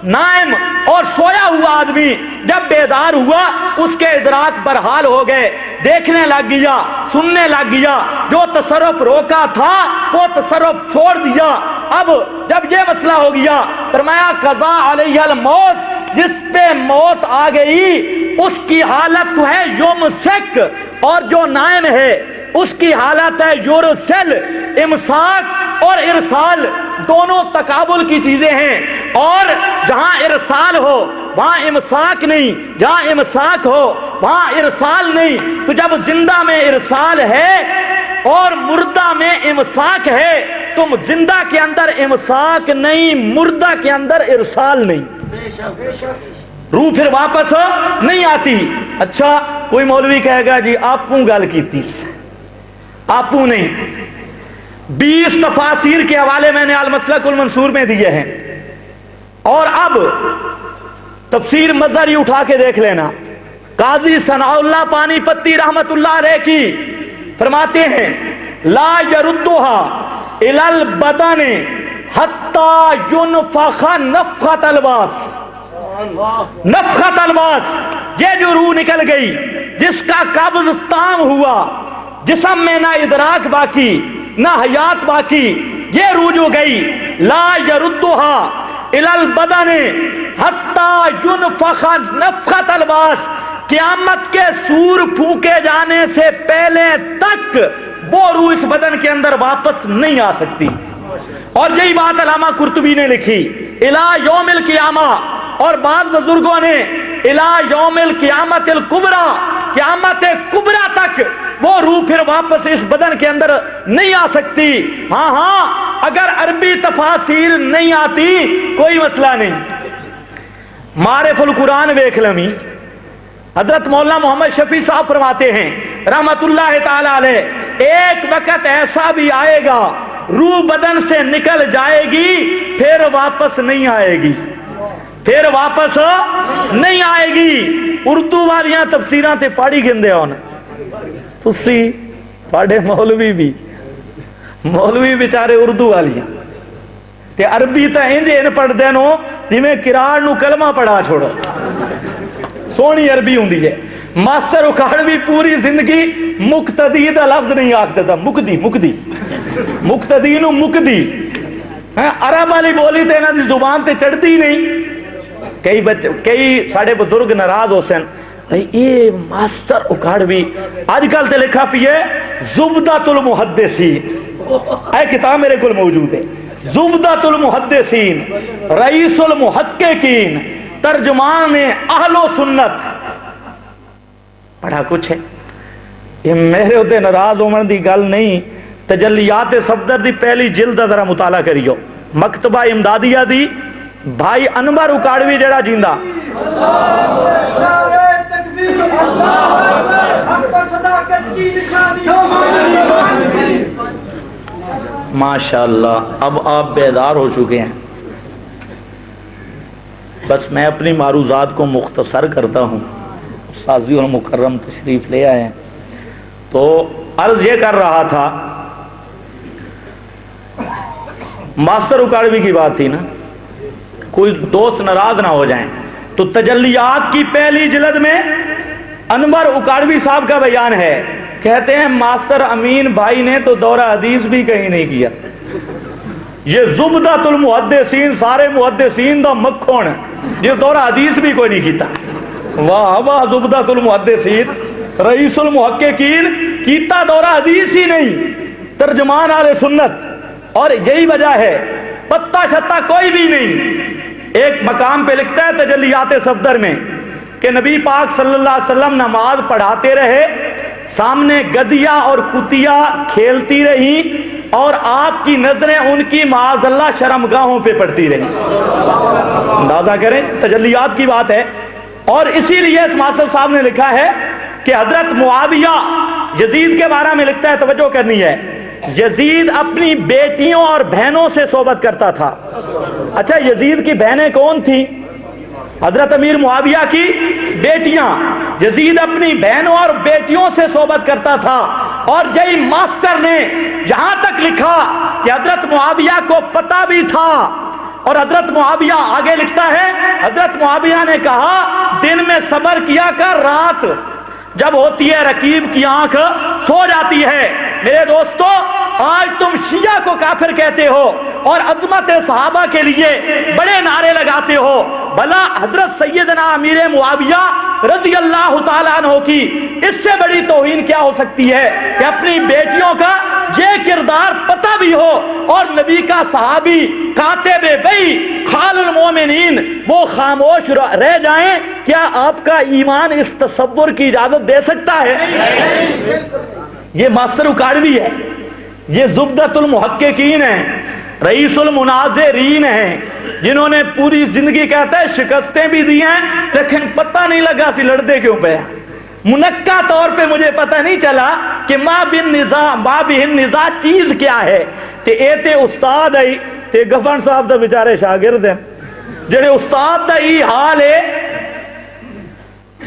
نائم اور سویا ہوا آدمی جب بیدار ہوا، اس کے ادراک برحال ہو گئے، دیکھنے لگ گیا، سننے لگ گیا. جو تصرف روکا تھا وہ تصرف چھوڑ دیا. اب جب یہ مسئلہ ہو گیا، فرمایا قضا علیہ الموت، جس پہ موت آ گئی اس کی حالت تو ہے یمسک، اور جو نائم ہے اس کی حالت ہے یرسل. امساک اور ارسال دونوں تقابل کی چیزیں ہیں، اور جہاں ارسال ہو وہاں امساک نہیں، جہاں امساک ہو وہاں ارسال نہیں. تو جب زندہ میں ارسال ہے اور مردہ میں امساک ہے، تو زندہ کے اندر امساک نہیں، مردہ کے اندر ارسال نہیں. روح پھر واپس نہیں آتی. اچھا کوئی مولوی کہے گا جی آپوں گل کیتی، آپوں نہیں. 20 تفاسیر کے حوالے میں نے المسلک المنصور میں دیے ہیں، اور اب تفسیر مظہری اٹھا کے دیکھ لینا. قاضی ثناء اللہ پانی پتی رحمت اللہ علیہ کی فرماتے ہیں لا یردها الی البدن حتی ینفخ نفخۃ الباس. نفخۃ الباس، یہ جو روح نکل گئی جس کا قبض تام ہوا، جسم میں نہ ادراک باقی نہ حیات باقی، یہ روح جو گئی لا یردها الی البدن حتی ینفخ نفخۃ الباس، قیامت کے سور پھونکے جانے سے پہلے تک وہ روح اس بدن کے اندر واپس نہیں آ سکتی. اور یہی بات علامہ قرطبی نے لکھی الی یوم القیامہ، اور بعض بزرگوں نے الی یوم القیامت الکبریٰ، قیامت کبریٰ تک وہ روح پھر واپس اس بدن کے اندر نہیں آ سکتی. ہاں اگر عربی تفاسیر نہیں آتی کوئی مسئلہ نہیں. معرف القرآن ویکھ لمی، حضرت مولانا محمد شفیع صاحب فرماتے ہیں رحمت اللہ تعالی علیہ، ایک وقت ایسا بھی آئے گا روح بدن سے نکل جائے گی پھر واپس نہیں آئے گی، پھر واپس نہیں آئے گی. اردو والیاں تفسیراں تے پاڑی گندے ہون، تسی پاڑے مولوی بیچارے اردو والیاں تے عربی تا انج ان پڑھ دینو جویں قرآن نو کلمہ پڑھا چھوڑو. سونی عربی ہوندی ہے. ماسٹر اکھاڑوی پوری زندگی مقتدی دا لفظ نہیں آکھدا تھا، مقدی مقتدی نو مقدی. عرب والی بولی تے انہاں دی زبان تے چڑھتی نہیں. کئی ساڑے بزرگ ناراض ہو سن بھئی اے ماسٹر اکھاڑوی آج کل تے لکھا پیے زبدۃ المحدثین. اے کتاب میرے کول موجود ہے، زبدۃ المحدثین، رئیس المحققین، ترجمان اہل و سنت. بڑا کچھ ہے. یہ میرے ہوتے ناراض ہومن دی گل نہیں. تجلیات صفدر دی پہلی جلد ذرا مطالعہ کریو، مکتبہ امدادیہ دی بھائی انور اکاڑوی جڑا جیندہ. ماشاءاللہ اب آپ بیدار ہو چکے ہیں. بس میں اپنی معروضات کو مختصر کرتا ہوں. سازی اور مکرم تشریف لے آئے ہیں. تو عرض یہ کر رہا تھا، ماسٹر اکاڑوی کی بات تھی نا، کوئی دوست ناراض نہ ہو جائیں. تو تجلیات کی پہلی جلد میں انور اکاڑوی صاحب کا بیان ہے. کہتے ہیں ماسٹر امین بھائی نے تو دورہ حدیث بھی کہیں نہیں کیا. یہ زبدۃ المحدثین سارے محدثین دا مکھن جس دورہ حدیث بھی کوئی نہیں کیتا. واہ واہ زبدۃ المحدثین رئیس المحققین کیتا دورہ حدیث ہی نہیں، ترجمان اہل سنت. اور یہی وجہ ہے پتہ شتہ کوئی بھی نہیں. ایک مقام پہ لکھتا ہے تجلیات صفدر میں کہ نبی پاک صلی اللہ علیہ وسلم نماز پڑھاتے رہے، سامنے گدیاں اور کتیاں کھیلتی رہی اور آپ کی نظریں ان کی معاذ اللہ شرمگاہوں پہ پڑتی رہی. اندازہ کریں تجلیات کی بات ہے. اور اسی لیے اس ماسٹر صاحب نے لکھا ہے کہ حضرت معاویہ یزید کے بارے میں لکھتا ہے، توجہ کرنی ہے، یزید اپنی بیٹیوں اور بہنوں سے صحبت کرتا تھا. اچھا یزید کی بہنیں کون تھیں؟ حضرت امیر معاویہ کی بیٹیاں. یزید اپنی بہنوں اور بیٹیوں سے صحبت کرتا تھا. اور یہی ماسٹر نے یہاں تک لکھا کہ حضرت معاویہ کو پتہ بھی تھا. اور حضرت معاویہ آگے لکھتا ہے، حضرت معاویہ نے کہا دن میں صبر کیا کر، رات جب ہوتی ہے رقیب کی آنکھ سو جاتی ہے. میرے دوستو آج تم شیعہ کو کافر کہتے ہو اور عظمت صحابہ کے لیے بڑے نعرے لگاتے ہو، بھلا حضرت سیدنا امیر معاویہ رضی اللہ تعالیٰ عنہ کی اس سے بڑی توہین کیا ہو سکتی ہے کہ اپنی بیٹیوں کا یہ کردار پتہ بھی ہو اور نبی کا صحابی کاتب بی خال المومنین وہ خاموش رہ جائیں؟ کیا آپ کا ایمان اس تصور کی اجازت دے سکتا ہے؟ یہ ماسٹر اکاڑوی ہے، یہ زبدۃ المحققین ہیں، رئیس المناظرین ہیں، جنہوں نے پوری زندگی کہتا ہے شکستیں بھی دی ہیں لیکن پتہ نہیں لگا سی لڑتے کیوں پہ. منقع طور پہ مجھے پتہ نہیں چلا کہ ما بہن نزاع چیز کیا ہے. تے اے تے استاد آئی تے گفن صاحب دا بیچارے شاگرد ہیں جڑے استاد دا ای حال ہے،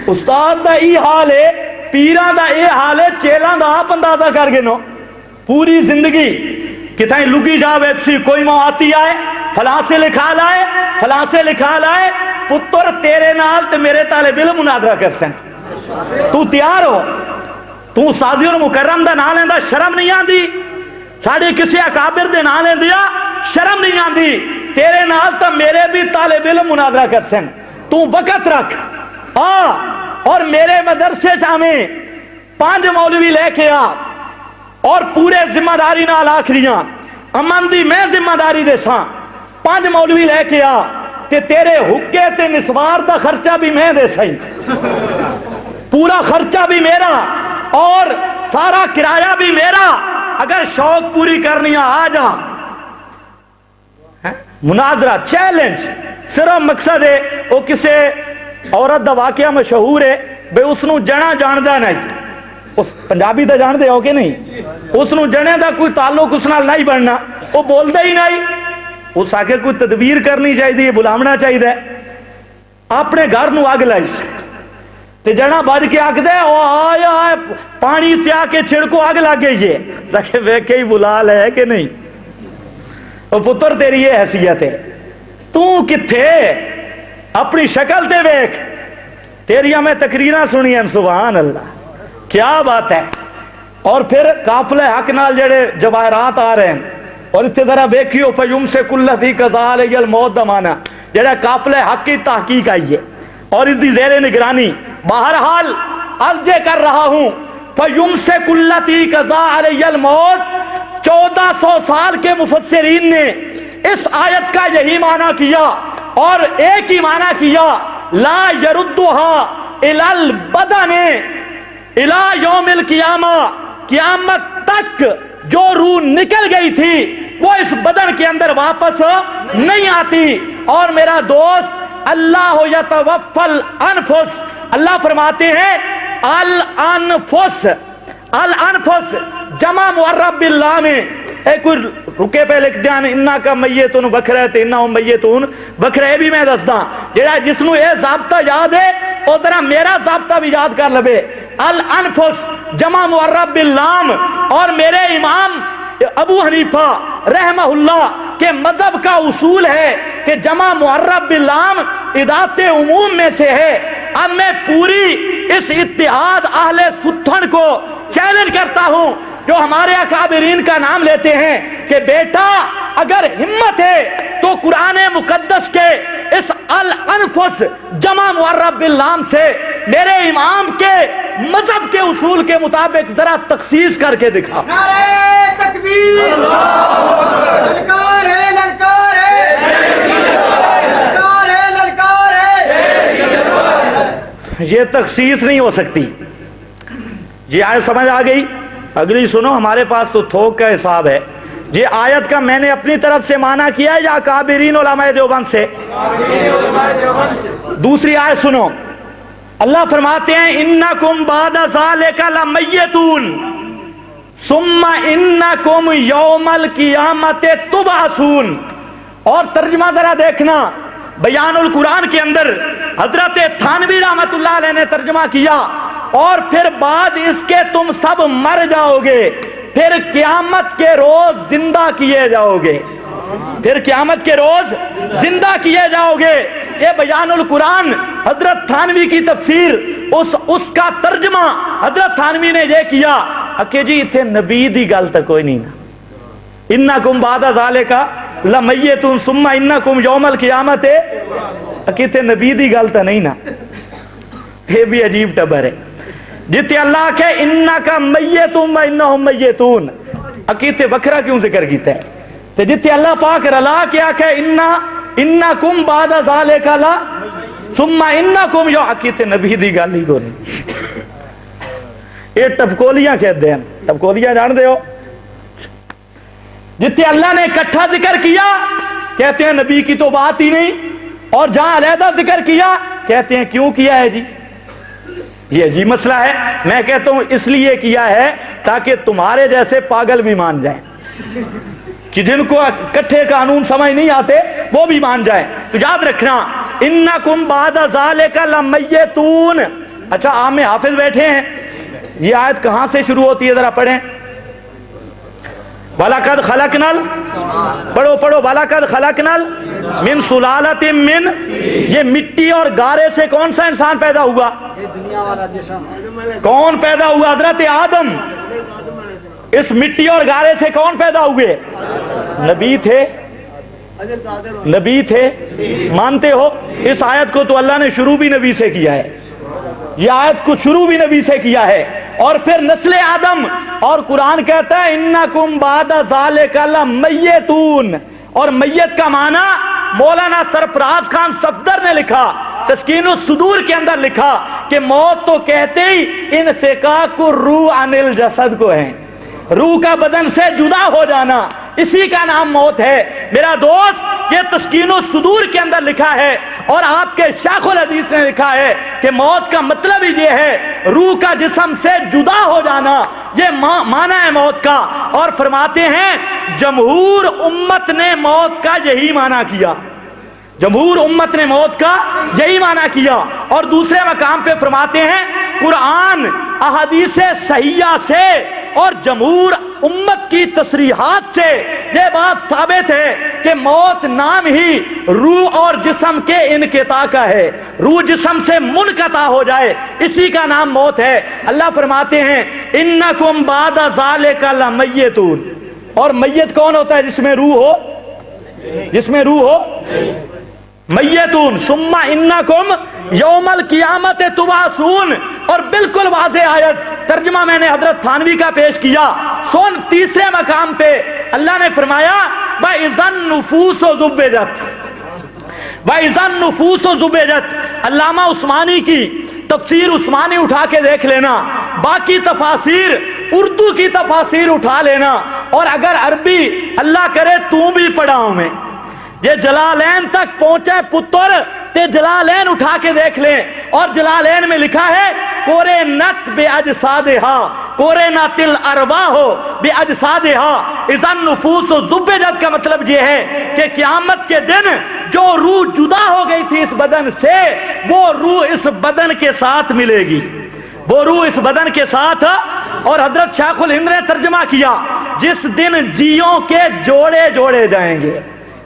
استاد دا ای حال ہے، پیران دا اے حال ہے، چیلان دا آپ اندازہ کر گئے نو. پوری زندگی کتائیں لگی جاو ایک سی کوئی مواتی آئے فلاں سے لکھا لائے فلاں سے لکھا لائے پتر تیرے نال تے میرے طالب علم مناظرہ کر سن. تو تیار ہو؟ تو سازی اور مکرم دا نام لیندہ شرم نہیں آندی؟ ساڑھے کسی اکابر دے نام لیندیا شرم نہیں آندی؟ تیرے نال تا میرے بھی طالب علم مناظرہ کر سن. تو وقت رکھ اور میرے مدرسے چاہمیں 5 مولوی لے کے آ اور پورے ذمہ داری نال آکھریاں امن دی میں ذمہ داری دے ساں. 5 مولوی لے کے آ تے تیرے حکے تے نسوار دا خرچہ بھی میں دے سائی، پورا خرچہ بھی میرا اور سارا کرایہ بھی میرا. اگر شوق پوری کرنی آ جا. مناظرہ چیلنج صرف مقصد ہے وہ کسے عورت دا واقعہ مشہور ہے بے اس نو جنا جاندہ نہیں، اس پنجابی دا جان دے ہو کہ نہیں، اس نو جنے دا کوئی تعلق اس نال نہیں بڑھنا، وہ بول دے ہی نہیں. اس آکے کوئی تدبیر کرنی چاہیے، بلامنا چاہیے. اپنے گھر نو آگ لائیس تے جنا بڑھ کے آگ دے او آیا پانی تیا کے چھڑکو آگ لگے یہ تاکہ ویکے ہی بلال ہے کہ نہیں. او پتر تیری یہ حیثیت ہے، تو کتھے اپنی شکل تے ویک. تیری ہمیں تقریرہ سنی ہیں، سبحان اللہ کیا بات ہے. اور پھر قافلہ حق نال جڑے جواہرات آ رہے ہیں اور اتنے ذرا بیکھیو فیمسک الذی قضی علیہ الموت دا معنی جڑا قافلہ حق کی تحقیق آئی ہے اور اس دی زیر نگرانی. بہرحال عرض کر رہا ہوں فیمسک الذی قضی علیہ الموت 1400 سال کے مفسرین نے اس آیت کا یہی معنی کیا اور ایک ہی معنی کیا لا یردها الی البدن الی یوم القیامہ. قیامت تک جو روح نکل گئی تھی وہ اس بدن کے اندر واپس نہیں آتی. اور میرا دوست اللہ یتوفی الانفس، اللہ فرماتے ہیں الانفس، الانفس جمع معرب باللہ میں ایک کوئی رکے پہ لکھ دیان انہا کا میتون وکھرے تے انہا میتون وکھرے بھی میں دستا جیڑا جس نو اے ضابطہ یاد ہے اور ذرا میرا ضابطہ بھی یاد کر لبے. الانفس جمع معرب باللام. اور میرے امام ابو حنیفہ رحمہ اللہ کے مذہب کا اصول ہے کہ جمع معرب باللام ادات عموم میں سے ہے. اب میں پوری اس اتحاد اہل ستھن کو چیلنج کرتا ہوں جو ہمارے اکابرین کا نام لیتے ہیں کہ بیٹا اگر ہمت ہے تو قرآن مقدس کے اس الانفس جمع معرب باللام سے میرے امام کے مذہب کے اصول کے مطابق ذرا تخصیص کر کے دکھا۔ نعرہ تکبیر، للکار ہے، للکار ہے، للکار ہے، للکار ہے۔ یہ تخصیص نہیں ہو سکتی۔ یہ آیت سمجھ آ گئی؟ اگلی سنو، ہمارے پاس تو تھوک کا حساب ہے۔ یہ آیت کا میں نے اپنی طرف سے معنی کیا ہے یا اکابرین علماء دیوبند سے؟ دوسری آیت سنو، اللہ فرماتے ہیں انکم بعد ذالک لمیتون ثم انکم یوم القیامت تبعثون۔ اور ترجمہ ذرا دیکھنا، بیان القرآن کے اندر حضرت تھانوی رحمت اللہ علیہ نے ترجمہ کیا، اور پھر بعد اس کے تم سب مر جاؤ گے، پھر قیامت کے روز زندہ کیے جاؤ گے، پھر قیامت کے روز زندہ کیے جاؤ گے۔ یہ بیان القرآن حضرت تھانوی کی تفسیر، اس کا ترجمہ حضرت تھانوی نے یہ کیا کہ جی اتنے نبی دی گل تک کوئی نہیں نا، انکم بعد ذالک لمیتون ثم انکم یوم القیامت، کہ نبی دی گل تو نہیں نا۔ یہ بھی عجیب ٹبر ہے، جتے اللہ کہ انکا میتون و انہم میتون، اکیتے وکرہ کیوں ذکر کیتا ہے؟ تو جتے اللہ پاک رلا کیا کہ انکم بعد ذالک لا ثم انکم یو، اکیتے نبی دی گل ہی کو نہیں۔ یہ ٹپکولیاں کہتے ہیں، ٹپکولیاں جان دے ہو؟ جتے اللہ نے اکٹھا ذکر کیا کہتے ہیں نبی کی تو بات ہی نہیں، اور جہاں علیحدہ ذکر کیا کہتے ہیں کیوں کیا ہے جی؟ یہ عجیب مسئلہ ہے۔ میں کہتا ہوں اس لیے کیا ہے تاکہ تمہارے جیسے پاگل بھی مان جائیں، کہ جن کو اکٹھے قانون سمجھ نہیں آتے وہ بھی مان جائیں۔ تو یاد رکھنا انکم بعد ذالک لمیتون۔ اچھا عام حافظ بیٹھے ہیں، یہ آیت کہاں سے شروع ہوتی ہے ذرا پڑھیں۔ وَلَقَدْ خَلَقْنَا، پڑھو پڑھو، وَلَقَدْ خَلَقْنَا مِن سُلَالَةٍ مِن، یہ مٹی اور گارے سے کون سا انسان پیدا ہوا؟ کون پیدا ہوا؟ حضرت آدم۔ اس مٹی اور گارے سے کون پیدا ہوئے؟ نبی تھے، نبی تھے، مانتے ہو؟ اس آیت کو تو اللہ نے شروع بھی نبی سے کیا ہے، یہ آیت کو شروع بھی نبی سے کیا ہے، اور پھر نسل آدم، اور قرآن کہتا ہے انکم بعد ذالک لمیتون۔ اور میت کا معنی مولانا سرفراز خان صفدر نے لکھا، تسکین الصدور کے اندر لکھا کہ موت تو کہتے ہی انفکاک الروح عن الجسد کو ہے، روح کا بدن سے جدا ہو جانا، اسی کا نام موت ہے۔ میرا دوست یہ تسکین الصدور کے اندر لکھا ہے، اور آپ کے شیخ الحدیث نے لکھا ہے کہ موت کا مطلب ہی یہ ہے روح کا جسم سے جدا ہو جانا، یہ معنی ہے موت کا۔ اور فرماتے ہیں جمہور امت نے موت کا یہی معنی کیا، جمہور امت نے موت کا یہی معنی کیا۔ اور دوسرے مقام پہ فرماتے ہیں قرآن، احادیث صحیحہ سے اور جمہور امت کی تصریحات سے یہ بات ثابت ہے کہ موت نام ہی روح اور جسم کے انقطاع کا ہے، روح جسم سے منقطع ہو جائے، اسی کا نام موت ہے۔ اللہ فرماتے ہیں انکم بعد ذالک لمیتون۔ اور میت کون ہوتا ہے؟ جس میں روح ہو، جس میں روح ہو، میتون ثم انکم یوم القیامت تبعثون۔ اور بالکل واضح آیت، ترجمہ میں نے حضرت تھانوی کا پیش کیا۔ سن تیسرے مقام پہ اللہ نے فرمایا وَإِذَا النُّفُوسُ زُبِّجَتْ، وَإِذَا النُّفُوسُ زُبِّجَتْ۔ علامہ عثمانی کی تفسیر عثمانی اٹھا کے دیکھ لینا، باقی تفاسیر اردو کی تفاسیر اٹھا لینا، اور اگر عربی اللہ کرے تو بھی پڑھاؤں میں، یہ جلالین تک پہنچے پتر تے جلالین اٹھا کے دیکھ لیں، اور جلالین میں لکھا ہے قرنت باجسادہا، قرنت الارواح باجسادہا، اذا النفوس زبجت کا مطلب یہ ہے کہ قیامت کے دن جو روح جدا ہو گئی تھی اس بدن سے، وہ روح اس بدن کے ساتھ ملے گی، وہ روح اس بدن کے ساتھ۔ اور حضرت شیخ الہند نے ترجمہ کیا جس دن جیوں کے جوڑے جوڑے جائیں گے،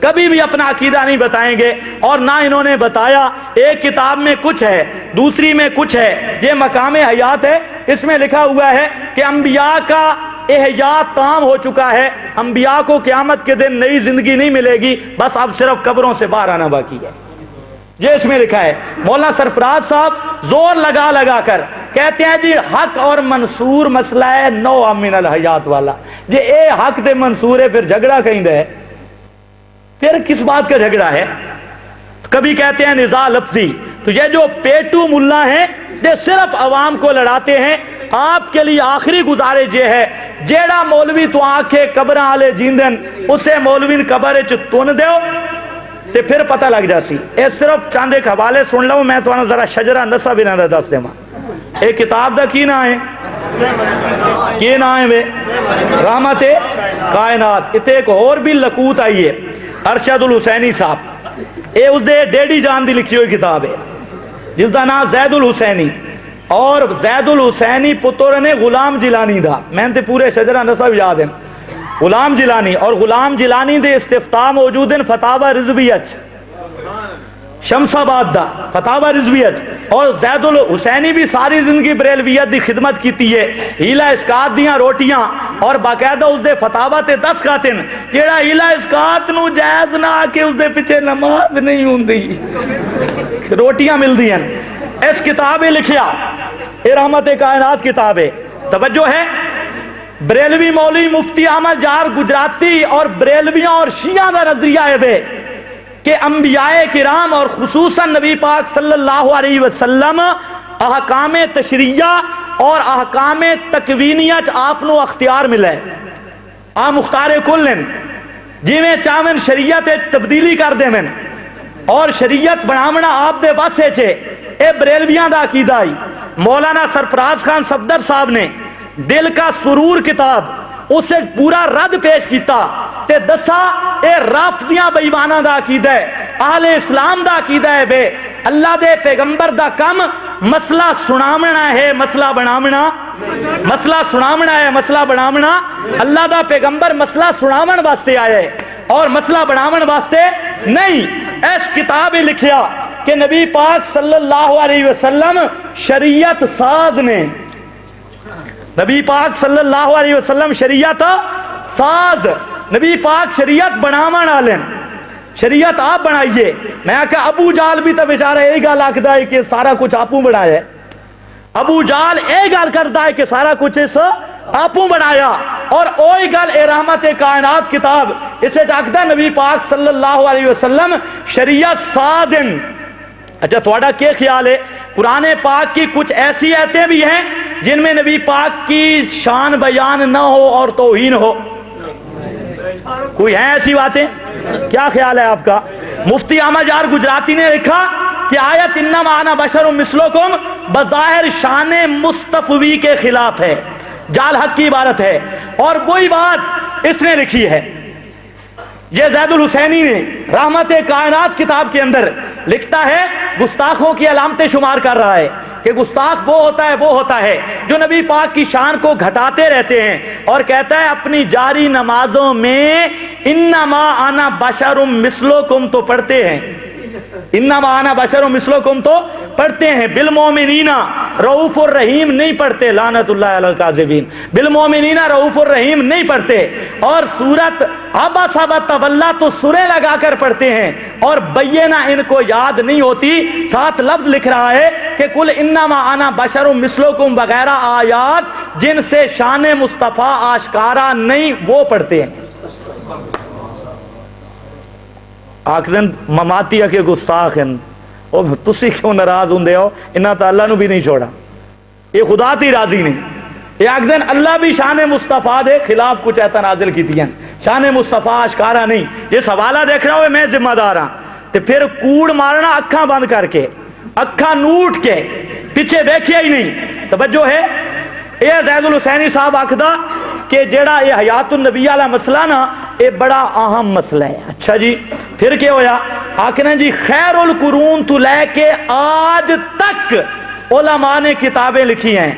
کبھی بھی اپنا عقیدہ نہیں بتائیں گے، اور نہ انہوں نے بتایا ایک کتاب میں کچھ ہے دوسری میں کچھ ہے۔ یہ مقام حیات ہے، اس میں لکھا ہوا ہے کہ انبیاء کا احیاء تام ہو چکا ہے، انبیاء کو قیامت کے دن نئی زندگی نہیں ملے گی، بس اب صرف قبروں سے باہر آنا باقی ہے۔ یہ اس میں لکھا ہے۔ مولانا سرفراز صاحب زور لگا لگا کر کہتے ہیں جی حق اور منصور مسئلہ ہے نوع من الحیات والا، یہ اے حق دے منصور ہے، پھر جھگڑا کہیں دے، پھر کس بات کا جھگڑا ہے؟ کبھی کہتے ہیں نزاع لفظی، تو یہ جو پیٹو ملا ہیں یہ صرف عوام کو لڑاتے ہیں۔ آپ کے لیے آخری گزارش یہ ہے، جیڑا مولوی تو آنکھے قبر آلے جیندن اسے مولوی قبر تن دیو تے پھر پتہ لگ جاسی۔ اے صرف چاند ایک حوالے سن لوں، میں تو ذرا شجرہ نصب انہاں دا دس دیواں۔ ایک کتاب دا کی نام ہے، کی نام ہے رحمت کائنات۔ اتنے ایک اور بھی لکوت آئی ہے، ارشد الحسینی صاحب، اے اس دے ڈیڈی جان دی لکھی ہوئی کتاب ہے جس دا نام زید الحسینی، اور زید الحسینی پتر نے غلام جیلانی دا، میں تے پورے شجرہ نصب یاد ہیں، غلام جیلانی، اور غلام جیلانی دے استفتاح موجود ہیں فتاوی رضویت شمس آباد دا فتاوی رضویت، اور زید الحسینی بھی ساری زندگی بریلویت دی خدمت کیتی ہے، ہیلا اسکات دیاں روٹیاں، اور باقاعدہ اس دے فتاوی تے 10 کاتن جیڑا ہیلا اسکات نو جائز نہ کے اس دے پیچھے نماز نہیں ہوندی، روٹیاں مل دی ہیں۔ اس کتاب لکھیا، اے رحمت کائنات کتاب ہے، توجہ ہے، بریلوی مولوی مفتی احمد جار گجراتی اور بریلویاں اور شیعہ دا نظریہ ہے بے کہ انبیاء کرام اور خصوصاً نبی پاک صلی اللہ علیہ وسلم احکام تشریعہ اور احکام تکوینیت آپ نو اختیار ملا ہے، آپ مختار کلن جی میں چاہمن شریعت تبدیلی کر دے من اور شریعت بنامنا آپ دے پاسے چھے۔ اے بریلویاں دا عقیدہ آئی۔ مولانا سرفراز خان صفدر صاحب نے دل کا سرور کتاب اسے پورا رد پیش کیتا تے دسا اے رافضیاں بے ایماناں دا عقیدہ ہے، اہل اسلام دا عقیدہ ہے بے اللہ دے پیغمبر دا کم مسئلہ سنامنا ہے، مسئلہ بنامنا، مسئلہ سنامنا ہے، مسئلہ بنامنا۔ اللہ دا پیغمبر مسئلہ سنامن واسطے آئے ہے اور مسئلہ بنامن واسطے نہیں۔ اس کتاب لکھیا کہ نبی پاک صلی اللہ علیہ وسلم شریعت ساز نے، نبی پاک صلی اللہ علیہ وسلم شریعت ساز، نبی پاک شریعت بناون والے، شریعت آپ بنائیے۔ میں کہا ابو جال بھی تو بیچارہ ایک گل آکھدا ہے کہ سارا کچھ آپوں بنایا ہے، ابو جال ایک گل کرتا ہے کہ سارا کچھ اس آپوں بنایا، اور اوہی گل اے رحمت کائنات کتاب اسے آکھدا نبی پاک صلی اللہ علیہ وسلم شریعت سازن۔ اچھا تھوڑا کیا خیال ہے؟ قرآن پاک کی کچھ ایسی آیتیں بھی ہیں جن میں نبی پاک کی شان بیان نہ ہو اور توہین ہو، کوئی ہیں ایسی باتیں؟ کیا خیال ہے آپ کا؟ مفتی احمد جار گجراتی نے لکھا کہ آیت انما انا بشر مثلکم بظاہر شان مصطفی کے خلاف ہے، جال حق کی عبارت ہے، اور وہی بات اس نے لکھی ہے۔ یہ زید الحسینی نے رحمت کائنات کتاب کے اندر لکھتا ہے، گستاخوں کی علامتیں شمار کر رہا ہے کہ گستاخ وہ ہوتا ہے جو نبی پاک کی شان کو گھٹاتے رہتے ہیں، اور کہتا ہے اپنی جاری نمازوں میں انما انا بشر مثلکم تو پڑھتے ہیں، انما انا بشر مثلکم تو پڑھتے ہیں، بالمومنین رؤوف الرحیم نہیں پڑھتے، لعنت اللہ علی الکاذبین، بالمومنین رؤوف الرحیم نہیں پڑھتے، اور سورت عبس وتولی تو سورے لگا کر پڑھتے ہیں، اور بینہ ان کو یاد نہیں ہوتی، ساتھ لفظ لکھ رہا ہے کہ کل انما انا بشر مثلکم وغیرہ آیات جن سے شان مصطفیٰ آشکارا نہیں وہ پڑھتے ہیں۔ آخدن مماتی کے گستاخ ہیں، اور تسی کیوں ناراض ہوندے ہو؟ انہاں تا اللہ نو بھی نہیں چھوڑا، یہ خدا تی راضی نہیں، یہ آخدن اللہ بھی شان مصطفیٰ دے خلاف کچھ ایتا نازل کی دیا، شان مصطفیٰ اشکارا نہیں۔ یہ سوالہ دیکھ رہا ہوئے میں ذمہ دار ہاں، تے پھر کوڑ مارنا اکھاں بند کر کے، اکھاں نوٹ کے، پیچھے بیکھیا ہی نہیں۔ توجہ ہے، اے زید الحسینی صاحب آکھدا کہ جیڑا یہ حیات النبی والا مسئلہ نا یہ بڑا اہم مسئلہ ہے۔ اچھا جی پھر کیا ہویا؟ آکھنا جی خیر القرون تو لے کے آج تک علماء نے کتابیں لکھی ہیں،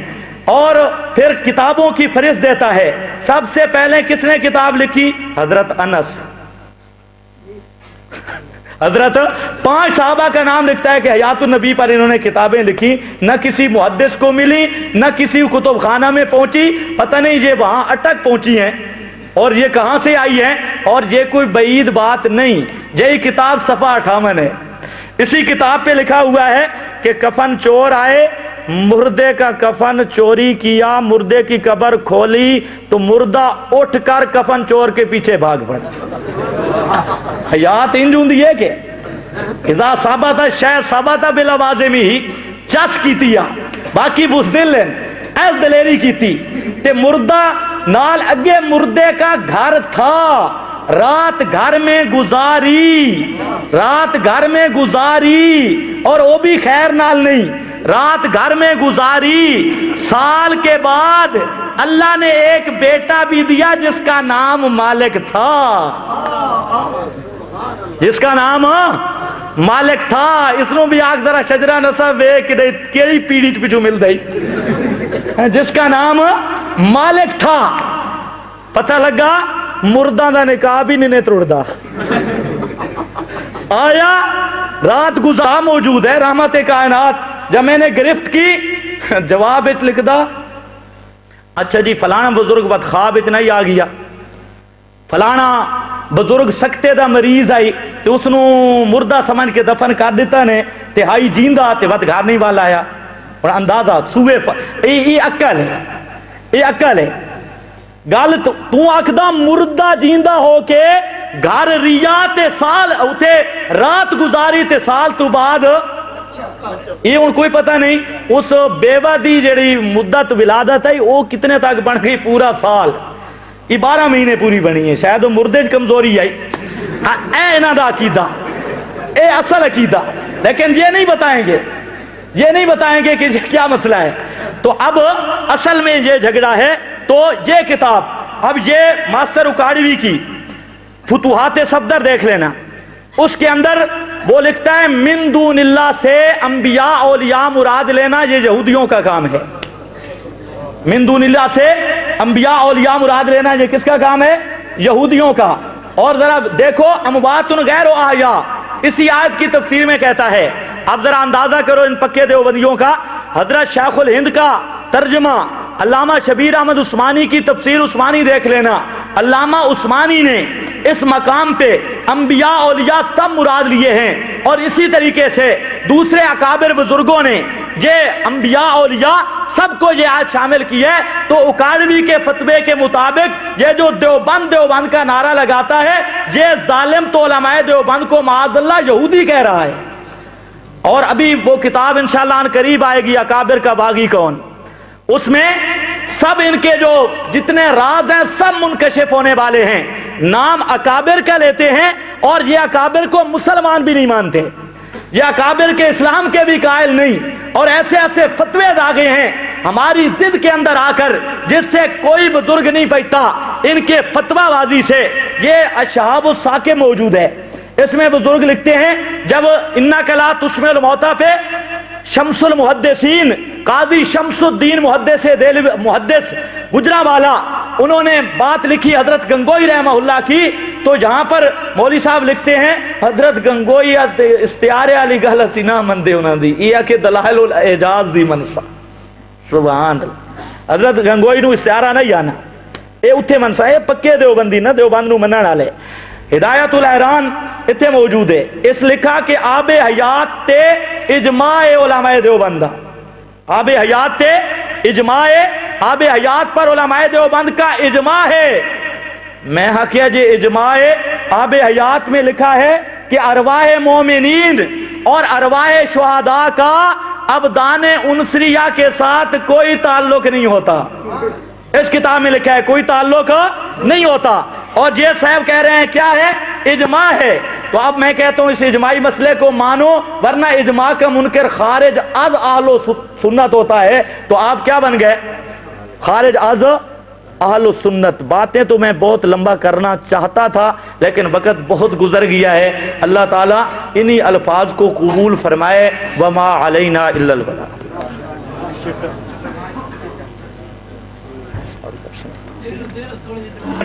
اور پھر کتابوں کی فہرست دیتا ہے۔ سب سے پہلے کس نے کتاب لکھی؟ حضرت انس، حضرت 5 صحابہ کا نام لکھتا ہے کہ حیات النبی پر انہوں نے کتابیں لکھی، نہ کسی محدث کو ملی، نہ کسی کتب خانہ میں پہنچی، پتہ نہیں یہ وہاں اٹک پہنچی ہیں اور یہ کہاں سے آئی ہے، اور یہ کوئی بعید بات نہیں، یہی کتاب صفحہ 58 ہے۔ اسی کتاب پہ لکھا ہوا ہے کہ کفن چور آئے، مردے کا کفن چوری کیا، مردے کی قبر کھولی تو مردہ اٹھ کر کفن چور کے پیچھے بھاگ پڑا۔ حیات انج ہوندی ہے کہ اذا ثابت شے ثابت بلوازمی ہی چس کیتیا، باقی بزدل ایس دلیری کیتی تے مردہ نال اگے مردے کا گھر تھا، رات گھر میں گزاری، رات گھر میں گزاری، اور وہ بھی خیر نال نہیں، رات گھر میں گزاری، سال کے بعد اللہ نے ایک بیٹا بھی دیا جس کا نام مالک تھا، جس کا نام مالک تھا۔ اس نو بھی آگ ذرا شجرہ نصب وے کیڑی پیڑی پچھو مل دائی، جس کا نام مالک تھا۔ پتہ لگا مردہ دا نکاح بھی نہیں تروڑدا، آیا رات گزار موجود ہے رحمت کائنات۔ جب میں نے گرفت کی جواب اچ لکھ دا، اچھا جی فلانا بزرگ بد خواب اچ نہیں آ گیا، فلانا بزرگ سکتے دا مریض آئی تو اس نو مردہ سمجھ کے دفن کر دیتا نے، تے ہائی جیندہ تے ود گھر نہیں والا آیا، اور اندازہ سوئے یہ عقل ہے، یہ عقل ہے۔ گل تو آکھدا مردہ جیندہ ہو کے گھر ریا تے سال اتے رات گزاری تے سال تو بعد، یہ ان کوئی پتہ نہیں اس بیوہ دی جڑی مدت ولادت ہے وہ کتنے تک بن گئی، پورا سال، یہ 12 مہینے پوری بنی ہے، شاید وہ مردے کمزوری آئی۔ اے انہاں دا عقیدہ، اے اصل عقیدہ، لیکن یہ نہیں بتائیں گے، یہ نہیں بتائیں گے کہ کیا مسئلہ ہے۔ تو اب اصل میں یہ جھگڑا ہے۔ تو یہ کتاب اب یہ ماسٹر اکاڑوی کی فتوحات صفدر دیکھ لینا، اس کے اندر وہ لکھتا ہے من دون اللہ سے انبیاء اولیاء مراد لینا یہ یہودیوں کا کام ہے، من دون اللہ سے انبیاء اولیاء مراد لینا یہ کس کا کام ہے؟ یہودیوں کا۔ اور ذرا دیکھو اموات غیر و احیاء اسی آیت کی تفسیر میں کہتا ہے، اب ذرا اندازہ کرو ان پکے دیوبندیوں کا۔ حضرت شیخ الہند کا ترجمہ، علامہ شبیر احمد عثمانی کی تفسیر عثمانی دیکھ لینا، علامہ عثمانی نے اس مقام پہ انبیاء اولیاء سب مراد لیے ہیں، اور اسی طریقے سے دوسرے اکابر بزرگوں نے یہ انبیاء اولیاء سب کو یہ آیت شامل کی ہے۔ تو اکاڑوی کے فتوے کے مطابق یہ جو دیوبند دیوبند کا نعرہ لگاتا ہے یہ ظالم تو علماء دیوبند کو معاذ اللہ یہودی کہہ رہا ہے۔ اور ابھی وہ کتاب انشاءاللہ ان قریب آئے گی اکابر کا باغی کون، اس میں سب ان کے جو جتنے راز ہیں سب منکشف ہونے والے ہیں، نام اکابر کا لیتے ہیں، اور یہ اکابر کو مسلمان بھی نہیں مانتے، یہ اکابر کے اسلام کے بھی قائل نہیں، اور ایسے ایسے فتوے داغے ہیں ہماری ضد کے اندر آ کر جس سے کوئی بزرگ نہیں بچتا ان کے فتوہ بازی سے۔ یہ اشہاب الساقہ موجود ہے، اس میں بزرگ لکھتے ہیں جب انک لا تشمل الموتیٰ پہ شمس المحدثین قاضی شمس الدین محدث گجرانوالہ انہوں نے بات لکھی حضرت گنگوئی رحمہ اللہ کی، تو جہاں پر مولوی صاحب لکھتے ہیں حضرت گنگوئی استعارے علی گہل سینہ مندے انہاں دی یہ کہ دلائل الاعجاز دی منسا، سبحان اللہ۔ حضرت گنگوئی نو استعارہ نہیں آنا، اے اتھے منسا ہے پکے دیوبندی نہ دیوبند نو منن والے۔ ہدایت الحیران اتنے موجود ہے، اس لکھا کہ آب حیات تے اجماع علماء دیوبند، آب حیات تے اجماع، آب حیات پر علماء دیوبند کا اجماع ہے۔ میں حقیقت یہ اجماع آب حیات میں لکھا ہے کہ ارواح مومنین اور ارواح شہداء کا ابدان انسریہ کے ساتھ کوئی تعلق نہیں ہوتا، اس کتاب میں لکھا ہے کوئی تعلق نہیں ہوتا۔ اور یہ صاحب کہہ رہے ہیں کیا ہے؟ اجماع ہے۔ تو اب میں کہتا ہوں اس اجماعی مسئلے کو مانو، ورنہ اجماع کا منکر خارج از اہل سنت ہوتا ہے، تو آپ کیا بن گئے؟ خارج از اہل سنت۔ باتیں تو میں بہت لمبا کرنا چاہتا تھا لیکن وقت بہت گزر گیا ہے، اللہ تعالیٰ انہی الفاظ کو قبول فرمائے، وما علینا الا البلاغ۔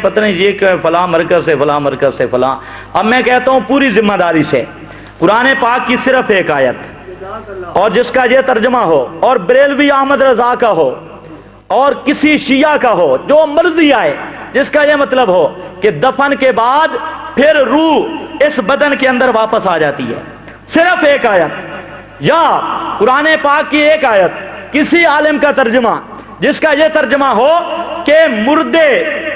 پتہ نہیں یہ کہ فلاں مرکز سے فلاں مرکز سے فلاں، اب میں کہتا ہوں پوری ذمہ داری سے قرآن پاک کی صرف ایک آیت اور جس کا یہ ترجمہ ہو اور بریلوی احمد رضا کا ہو اور کسی شیعہ کا ہو، جو مرضی آئے، جس کا یہ مطلب ہو کہ دفن کے بعد پھر روح اس بدن کے اندر واپس آ جاتی ہے، صرف ایک آیت یا قرآن پاک کی ایک آیت، کسی عالم کا ترجمہ جس کا یہ ترجمہ ہو کہ مردے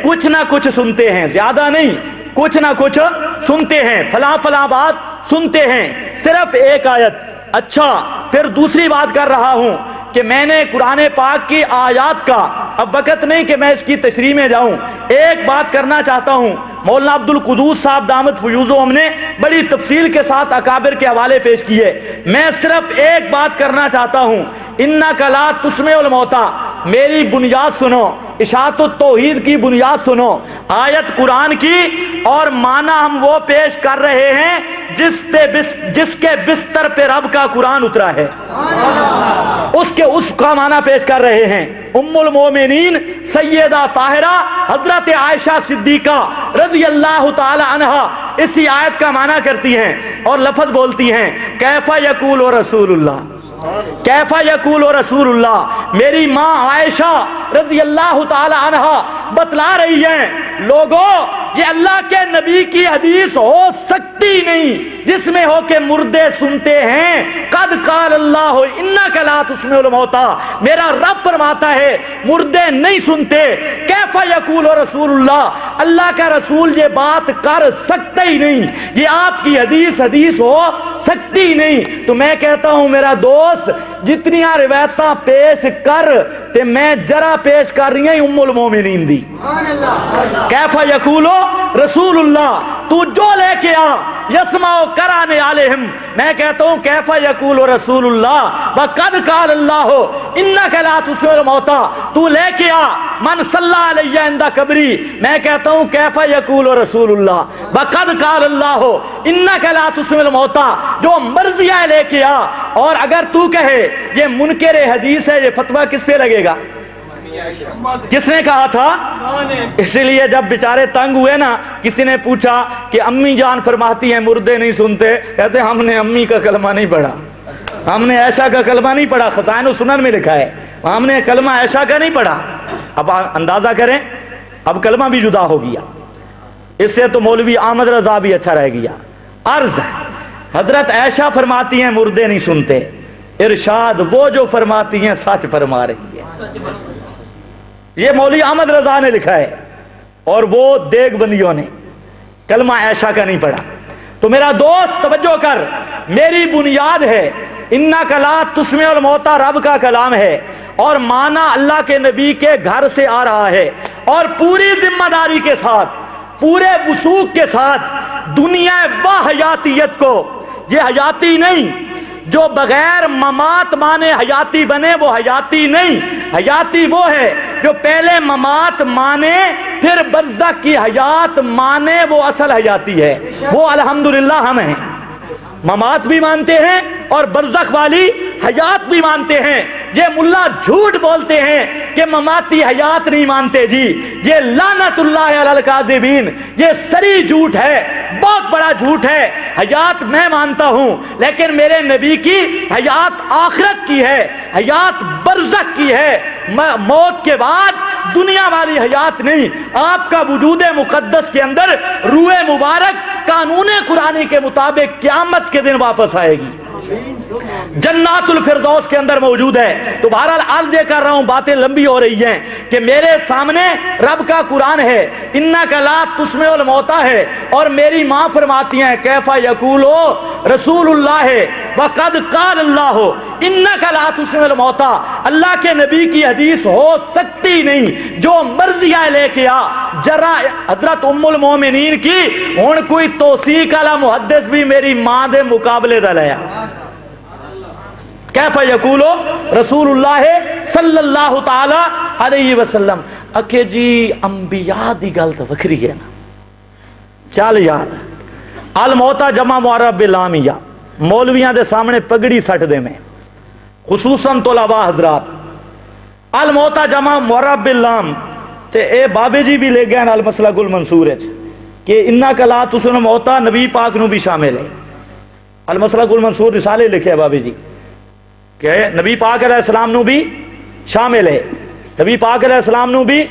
کچھ نہ کچھ سنتے ہیں، زیادہ نہیں، کچھ نہ کچھ سنتے ہیں، فلاں فلاں بات سنتے ہیں، صرف ایک آیت۔ اچھا، پھر دوسری بات کر رہا ہوں کہ میں نے قرآن پاک کی آیات کا، اب وقت نہیں کہ میں اس کی تشریح میں جاؤں، ایک بات کرنا چاہتا ہوں۔ مولانا عبد القدوس صاحب دامت فیوزہم نے بڑی تفصیل کے ساتھ اکابر کے حوالے پیش کیے، میں صرف ایک بات کرنا چاہتا ہوں، انک لا تسمع الموتى، میری بنیاد سنو، اشاعت التوحید کی بنیاد سنو، آیت قرآن کی اور معنی ہم وہ پیش کر رہے ہیں جس کے بستر پہ رب کا قرآن اترا ہے، اس کا معنی پیش کر رہے ہیں۔ ام المومنین سیدہ طاہرہ حضرت عائشہ صدیقہ رضی اللہ تعالی عنہا اسی آیت کا معنی کرتی ہیں اور لفظ بولتی ہیں، کیف یقول رسول اللہ، کیف یقول رسول اللہ۔ میری ماں عائشہ رضی اللہ تعالی عنہا بتلا رہی ہیں، لوگوں یہ اللہ کے نبی کی حدیث ہو سکتی نہیں جس میں ہو کہ مردے سنتے ہیں، قد قال اللہ انک لا تسمع الموتى، میرا رب فرماتا ہے مردے نہیں سنتے، کیف یقول رسول اللہ، اللہ کا رسول یہ بات کر سکتا ہی نہیں، یہ آپ کی حدیث ہو سکتی نہیں۔ تو میں کہتا ہوں میرا دوست، جتنی روایتاں پیش کر تے میں جرا پیش کر رہی ہیں ام المومنین دی، کیف یقول رسول اللہ، تو جو لے کے آ یسمع قرآن علیہم، میں کہتا ہوں کیف یقول رسول اللہ وقد قال اللہ انک لا تسمع الموتى، تو لے کے آ من صلی علیہ عند قبری، میں کہتا ہوں کیف یقول رسول اللہ وقد قال اللہ انک لا تسمع الموتى، جو مرضی ہے لے کے آ۔ اور اگر تو کہے یہ منکر حدیث ہے، یہ فتویٰ کس پہ لگے گا؟ کس نے کہا تھا؟ اس لیے جب بیچارے تنگ ہوئے نا، کسی نے پوچھا کہ امی جان فرماتی ہیں مردے نہیں سنتے، کہتے ہم نے امی کا کلمہ نہیں پڑھا، ہم نے عائشہ کا کلمہ نہیں پڑھا، خزائن السنن میں لکھا ہے، ہم نے کلمہ عائشہ کا نہیں پڑھا۔ اب اندازہ کریں، اب کلمہ بھی جدا ہو گیا، اس سے تو مولوی احمد رضا بھی اچھا رہ گیا۔ عرض، حضرت عائشہ فرماتی ہیں مردے نہیں سنتے، ارشاد وہ جو فرماتی ہیں سچ فرما رہی ہے، یہ مولوی احمد رضا نے لکھا ہے، اور وہ دیگ بندیوں نے کلمہ عائشہ کا نہیں پڑھا۔ تو میرا دوست توجہ کر، میری بنیاد ہے انک لا تسمع الموتى، رب کا کلام ہے اور معنی اللہ کے نبی کے گھر سے آ رہا ہے، اور پوری ذمہ داری کے ساتھ، پورے وثوق کے ساتھ، دنیا و حیاتیت کو، یہ حیاتی نہیں جو بغیر ممات مانے حیاتی بنے، وہ حیاتی نہیں، حیاتی وہ ہے جو پہلے ممات مانے پھر برزخ کی حیات مانے، وہ اصل حیاتی ہے، وہ الحمدللہ ہم ہیں، ممات بھی مانتے ہیں اور برزخ والی حیات بھی مانتے ہیں۔ یہ ملا جھوٹ بولتے ہیں کہ مماتی حیات نہیں مانتے، جی یہ لعنت اللہ علی الکاذبین، یہ سری جھوٹ ہے، بہت بڑا جھوٹ ہے۔ حیات میں مانتا ہوں، لیکن میرے نبی کی حیات آخرت کی ہے، حیات برزخ کی ہے، موت کے بعد دنیا والی حیات نہیں۔ آپ کا وجود مقدس کے اندر روح مبارک قانون قرآنی کے مطابق قیامت کے دن واپس آئے گی، جنات الفردوس کے اندر موجود ہے۔ تو بہرحال عرض یہ کر رہا ہوں، باتیں لمبی ہو رہی ہیں کہ میرے سامنے رب کا قرآن ہے، انک لا تسمع الموتى ہے، اور میری ماں فرماتی ہیں کیف یقول رسول اللہ وقد قال اللہ انک لا تسمع الموتى، اللہ کے نبی کی حدیث ہو سکتی نہیں، جو مرضی ہے لے کے آ۔ جرا حضرت ام المومنین کی ہن کوئی توثیق والا محدث بھی میری ماں دے مقابلے دا لیا، کیف یقول رسول اللہ صلی اللہ تعالی علیہ وسلم۔ اکھے جی انبیاء دی گل تے وکھری ہے نا، چل یار، الموتى جمع معرب باللامیہ، مولویاں دے سامنے پگڑی سٹ دے میں، خصوصاً طلباء حضرات، الموتى جمع معرب باللام، تے اے بابے جی بھی لے گئے نا المسلک المنصور کہ انک لا تسمع الموتى نبی پاک نو بھی شامل ہے۔ المسلک المنصور رسالے لکھے بابی جی کہ نبی پاک علیہ السلام نو بھی شامل ہے، نبی پاک علیہ السلام نو بھی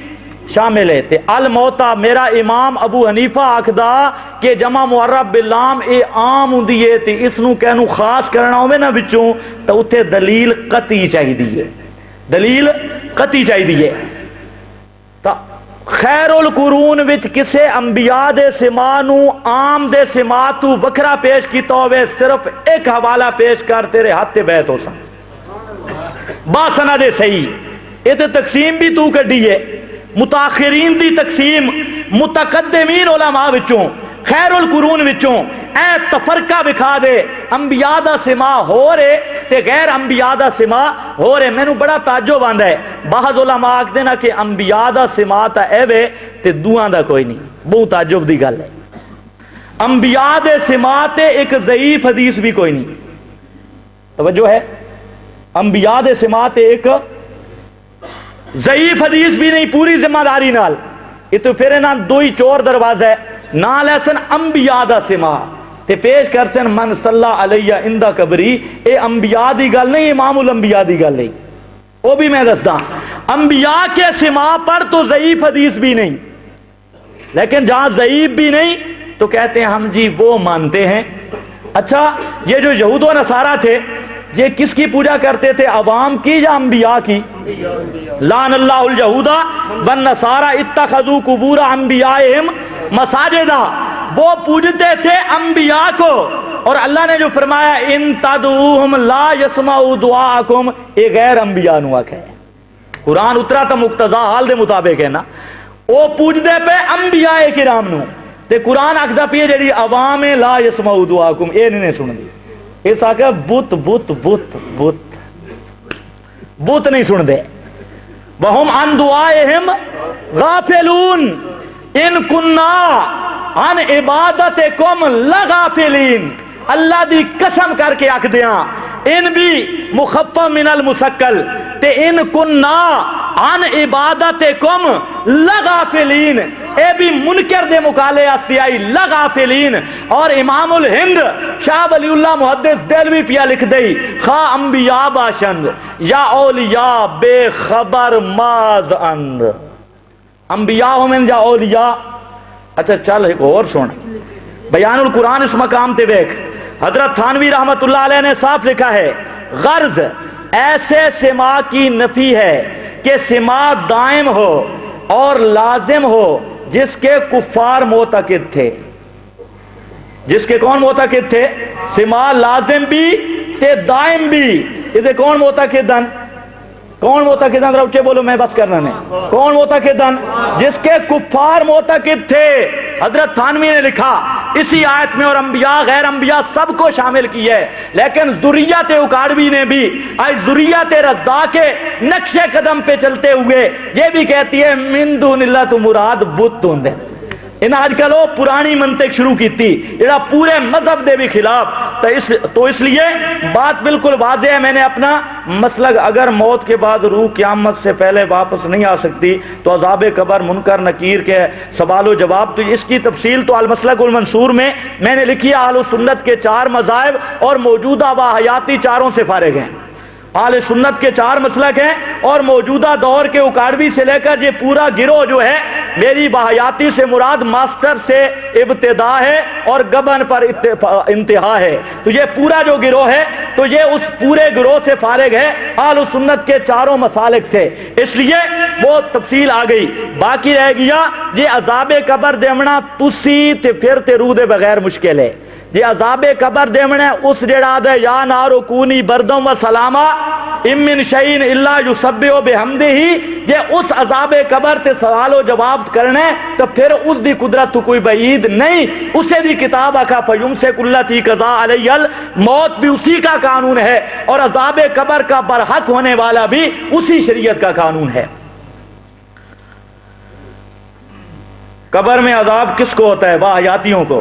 شامل ہے تے الموتا میرا امام ابو حنیفہ آکھدا کہ جمع معرب باللام اے عام ہوندی ہے تے اس نو کہنو خاص کرنا ہوئے نا بچوں تو اتھے دلیل قطعی چاہی دی ہے، دلیل قطعی چاہی دی ہے۔ تا خیر القرون وچ کسے انبیاء دے سمانو عام دے سماتو وکھرا پیش کیتا ہوئے صرف ایک حوالہ پیش کر تیرے ہاتھ بیعت ہو سن با سند صحیح۔ یہ تو تقسیم بھی تو کڈی ہے، متاخرین دی تقسیم متقدمین علماء وچوں خیر القرون وچوں اے تفرقہ بکھا دے انبیاء دا سما ہو رہے تے غیر انبیاء دا سما ہو رہے۔ میں نو بڑا تعجب آندا ہے، بعض علماء آکھ دینا کہ انبیاء دا سما تا اے وے تے دوہاں دا کوئی نہیں، بہت تعجب دی گل ہے۔ انبیاء دے سما تے ایک ضعیف حدیث بھی کوئی نہیں، توجہ ہے، انبیاء دے سما تے ایک ضعیف حدیث بھی نہیں، پوری ذمہ داری نال۔ یہ تو پھر نا دو ہی چور دروازہ ہے، نال ایسن انبیاء دا سما تے پیش کر سن من صلی علیہ اندہ قبری، اے انبیاء دی گل نہیں، امام الانبیاء دی گل نہیں، وہ بھی میں دستا۔ انبیاء کے سما پر تو ضعیف حدیث بھی نہیں، لیکن جہاں ضعیف بھی نہیں تو کہتے ہیں ہم جی وہ مانتے ہیں۔ اچھا یہ جو یہود و نصارہ تھے یہ کس کی پوجا کرتے تھے، عوام کی یا انبیاء کی؟ لعن اللہ الیہود والنصارى اتخذوا قبور انبیائہم مساجدا، وہ پوجتے تھے انبیاء کو، اور اللہ نے جو فرمایا ان تدعوہم لا یسمعوا دعاءکم، یہ غیر انبیاء نو آکھے۔ قرآن اترا تا مقتضا حال دے مطابق ہے نا، وہ پوجتے پہ انبیاء کرام نو تے قرآن آکھدا پہ جڑی عوام لا یسمعوا دعاءکم اے نہیں سن دی، اس آکھا بت بت بت بت بت نہیں سن دے۔ وَهُمْ عَنْ دُعَائِهِمْ غَافِلُونَ إِن كُنَّا عَنْ عِبَادَتِكُمْ لَغَافِلِينَ۔ اللہ دی قسم کر کے آکھ دیاں ان بھی مخفف من المسکل تے ان کننا عن عبادتکم لغافلین، اے بھی منکر دے مقالے آسیائی لغافلین۔ اور امام الہند شاہ ولی اللہ محدث دہلوی پیا لکھ دئی خواہ انبیاء باشند یا اولیاء بے خبر ماز اند، انبیاء ہومن یا اولیاء۔ اچھا چل ایک اور سن، بیان القرآن اس مقام تے بیک حضرت تھانوی رحمت اللہ علیہ نے صاف لکھا ہے غرض ایسے سما کی نفی ہے کہ سما دائم ہو اور لازم ہو جس کے کفار معتقد تھے۔ جس کے کون معتقد تھے؟ سما لازم بھی تے دائم بھی، یہ کون معتقدن؟ کون معتقدن؟ ذرا اچھے بولو، میں بس کرنا نہیں۔ کون معتقدن؟ جس کے کفار معتقد تھے۔ حضرت تھانوی نے لکھا اسی آیت میں، اور انبیاء غیر انبیاء سب کو شامل کی ہے، لیکن ذریت اکاڑوی نے بھی آج ذریت رضا کے نقش قدم پہ چلتے ہوئے یہ بھی کہتی ہے من دون اللہ تو مراد بت ہوندے۔ ان آج کل وہ پرانی منطق شروع کی تھی جڑا پورے مذہب دے بھی خلاف، تو اس لیے بات بالکل واضح ہے۔ میں نے اپنا مسلک اگر موت کے بعد روح قیامت سے پہلے واپس نہیں آ سکتی تو عذاب قبر منکر نکیر کے سوال و جواب، تو اس کی تفصیل تو المسلک المنصور میں نے لکھی ہے۔ اہل سنت کے 4 مذاہب اور موجودہ و حیاتی چاروں سے فارغ ہیں۔ اہل سنت کے 4 مسلک ہیں اور موجودہ دور کے اکاڑوی سے لے کر یہ پورا گروہ جو ہے، میری باحیاتی سے مراد ماسٹر سے ابتدا ہے اور گبن پر انتہا ہے، تو یہ پورا جو گروہ ہے تو یہ اس پورے گروہ سے فارغ ہے اہل سنت کے 4 مسالک سے، اس لیے وہ تفصیل آ گئی۔ باقی رہ گیا یہ عذاب قبر دیمنا تسی تے پھر تے روح دے بغیر مشکل ہے۔ یہ عذاب قبر دیمنا اس جڑا دے یا نارو کونی بردم و سلامہ ام من شیء الا یسبح بحمدہ، یہ اس عذاب قبر تے سوال و جواب کرنے تو پھر اس دی قدرت تو کوئی بعید نہیں۔ اسے دی کتاب آکھا فیمسک التی قضا علی الموت بھی اسی کا قانون ہے، اور عذاب قبر کا برحق ہونے والا بھی اسی شریعت کا قانون ہے۔ قبر میں عذاب کس کو ہوتا ہے؟ واحیاتیوں کو۔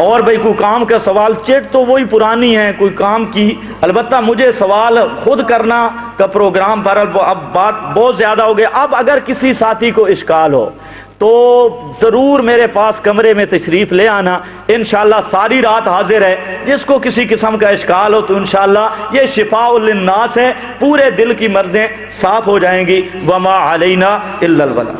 اور بھئی کوئی کام کا سوال، چیٹ تو وہی پرانی ہے کوئی کام کی، البتہ مجھے سوال خود کرنا کا پروگرام پر اب بات بہت زیادہ ہو گیا. اب اگر کسی ساتھی کو اشکال ہو تو ضرور میرے پاس کمرے میں تشریف لے آنا، انشاءاللہ ساری رات حاضر ہے. جس کو کسی قسم کا اشکال ہو تو انشاءاللہ یہ شفاء للناس ہے، پورے دل کی مرضیں صاف ہو جائیں گی. وما علینا الا البلاغ.